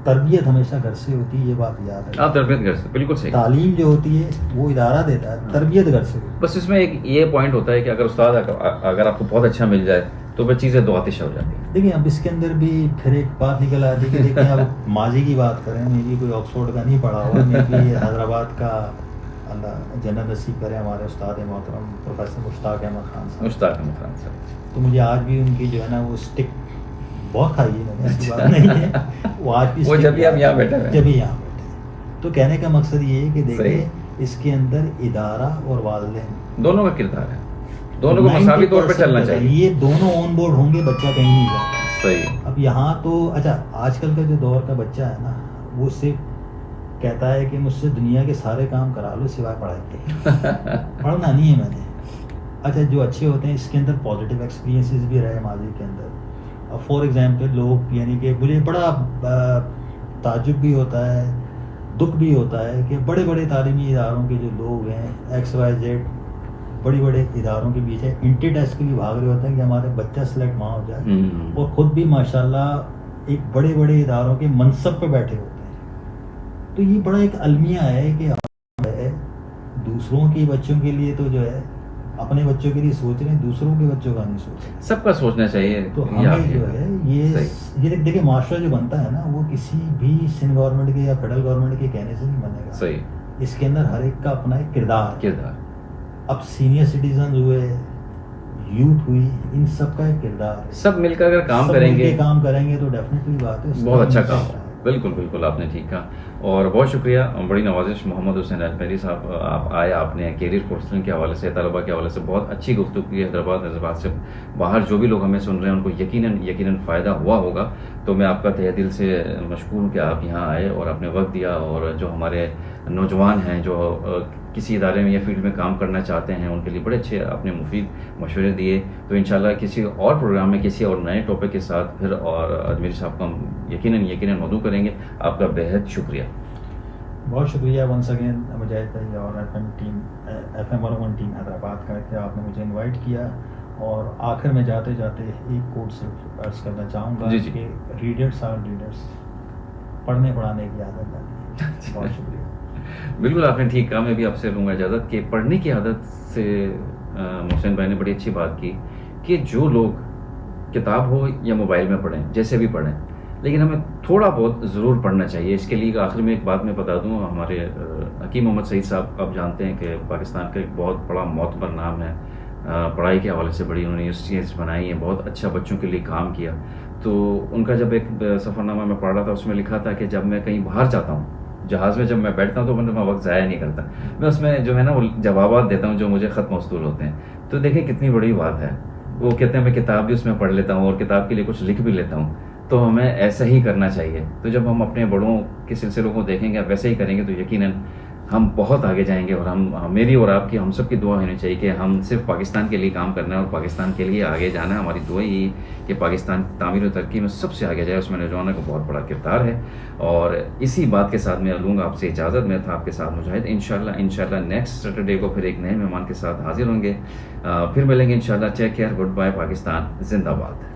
تربیت ہمیشہ گھر سے ہوتی ہے, یہ بات یاد ہے. تربیت گھر سے, بالکل صحیح. تعلیم جو ہوتی ہے وہ ادارہ دیتا ہے, تربیت گھر سے. بس اس میں ایک یہ پوائنٹ ہوتا ہے کہ اگر استاد اگر آپ کو بہت اچھا مل جائے تو وہ چیزیں دو آتش ہو جاتی ہیں. دیکھیں اب اس کے اندر بھی پھر ایک بات نکل آتی ہے کہ دیکھیں اب ماضی کی بات کریں, میں بھی کوئی آکسفورڈ کا نہیں پڑھا ہوا, میں بھی حیدرآباد کا اللہ جنت نصیب کرے ہمارے استاد محترم پروفیسر مشتاق احمد خان صاحب. مشتاق احمد خان صاحب. تو مجھے آج بھی ان کی جو ہے نا وہ اسٹک بہت کھائی ہے میں نے, ایسی بات نہیں ہے, وہ آج بھی وہ جب بھی آپ یہاں بیٹھے ہیں, جب بھی یہاں بیٹھے ہیں. تو کہنے کا مقصد یہ ہے کہ دیکھیں اس کے اندر ادارہ اور والدین دونوں کا کردار ہے, دونوں کو مساوی طور پہ چلنا چاہیے. یہ دونوں آن بورڈ ہوں گے بچہ کہیں نہیں جاتا. صحیح. اب یہاں تو اچھا آج کل کا جو دور کا بچہ ہے نا وہ صرف کہتا ہے کہ مجھ سے دنیا کے سارے کام کرا لو سوائے پڑھائی کے. پڑھنا نہیں ہے میں نے. اچھا جو اچھے ہوتے ہیں اس کے اندر پازیٹیو ایکسپیرینسز بھی رہے ماضی کے اندر. فار ایگزامپل لوگ یعنی کہ مجھے بڑا تعجب بھی ہوتا ہے, دکھ بھی ہوتا ہے کہ بڑے بڑے تعلیمی اداروں کے جو لوگ ہیں ایکس وائی زیڈ بڑی بڑے اداروں کے پیچھے انٹی ٹیسٹ کے بھی بھاگ رہے ہوتے ہیں کہ ہمارے بچہ سلیکٹ وہاں ہو جائے, اور خود بھی ماشاءاللہ ایک بڑے بڑے اداروں کے منصب پہ بیٹھے ہوتے ہیں. تو یہ بڑا ایک المیہ ہے کہ دوسروں کے بچوں کے لیے تو جو ہے اپنے بچوں کے لیے سوچ رہے ہیں, دوسروں کے بچوں کا نہیں سوچ رہے. سب کا سوچنا چاہیے. تو ہمیں جو ہے یہ دیکھیں معاشرہ جو بنتا ہے نا وہ کسی بھی سندھ گورنمنٹ کے یا فیڈرل گورنمنٹ کے کہنے سے نہیں بنے گا. صحیح. اس کے اندر ہر ایک کا اپنا ایک کردار. اب سینئر سٹیزن ہوئے, یوتھ ہوئی, ان سب کا ایک کردار ہے. سب مل کر اگر کام کریں گے تو ڈیفینیٹلی بات ہے بہت اچھا کام ہے. بالکل بالکل آپ نے ٹھیک کہا, اور بہت شکریہ, بڑی نوازش. محمد حسین الپیری صاحب آپ آئے, آپ نے کیریئر کونسلنگ کے حوالے سے, طلباء کے حوالے سے بہت اچھی گفتگو کی. حیدرآباد سے باہر جو بھی لوگ ہمیں سن رہے ہیں ان کو یقیناً فائدہ ہوا ہوگا. تو میں آپ کا تہہ دل سے مشکور ہوں کہ آپ یہاں آئے اور اپنے وقت دیا, اور جو ہمارے نوجوان ہیں جو کسی ادارے میں یا فیلڈ میں کام کرنا چاہتے ہیں ان کے لیے بڑے اچھے اپنے مفید مشورے دیے. تو انشاءاللہ کسی اور پروگرام میں کسی اور نئے ٹاپک کے ساتھ پھر اور اجمیری صاحب کو ہم یقیناً مدعو کریں گے. آپ کا بہت شکریہ. بہت شکریہ ونس اگین مجاہد بھائی اور FM 101 ٹیم حیدرآباد کا کہ آپ نے مجھے انوائٹ کیا. اور آخر میں جاتے جاتے ایک کوٹ صرف عرض کرنا چاہوں گا کہ ریڈرس آر لیڈرس, پڑھنے پڑھانے کی عادت ڈالیے. بہت شکریہ. بالکل آپ نے ٹھیک کہا. میں بھی آپ سے لوں گا اجازت کہ پڑھنے کی عادت سے محسن بھائی نے بڑی اچھی بات کی کہ جو لوگ کتاب ہو یا موبائل میں پڑھیں, جیسے بھی پڑھیں, لیکن ہمیں تھوڑا بہت ضرور پڑھنا چاہیے. اس کے لیے آخر میں ایک بات میں بتا دوں, ہمارے حکیم محمد سعید صاحب آپ جانتے ہیں کہ پاکستان کا ایک بہت بڑا معتبر نام ہے, پڑھائی کے حوالے سے بڑی انہوں نے یونیورسٹیز بنائی ہیں, بہت اچھا بچوں کے لیے کام کیا. تو ان کا جب ایک سفر نامہ میں پڑھ رہا تھا اس میں لکھا تھا کہ جب میں کہیں باہر جاتا ہوں, جہاز میں جب میں بیٹھتا ہوں تو میں وقت ضائع نہیں کرتا, میں اس میں جو ہے نا وہ جوابات دیتا ہوں جو مجھے خط موصول ہوتے ہیں. تو دیکھیں کتنی بڑی بات ہے. وہ کہتے ہیں میں کتاب بھی اس میں پڑھ لیتا ہوں اور کتاب کے لیے کچھ لکھ بھی لیتا ہوں. تو ہمیں ایسا ہی کرنا چاہیے. تو جب ہم اپنے بڑوں کے سلسلوں کو دیکھیں گے, اب ویسے ہی کریں گے, تو یقیناً ہم بہت آگے جائیں گے. اور میری اور آپ کی, ہم سب کی دعا ہونی چاہیے کہ ہم صرف پاکستان کے لیے کام کرنا ہے اور پاکستان کے لیے آگے جانا ہے. ہماری دعا یہی کہ پاکستان تعمیر و ترقی میں سب سے آگے جائے, اس میں نوجوانوں کا بہت بڑا کردار ہے. اور اسی بات کے ساتھ میں لوں گا آپ سے اجازت. میں تھا آپ کے ساتھ مجاہد. انشاءاللہ نیکسٹ سیٹرڈے کو پھر ایک نئے مہمان کے ساتھ حاضر ہوں گے. پھر ملیں گے انشاءاللہ. Take care, good bye. Pakistan زندہ باد.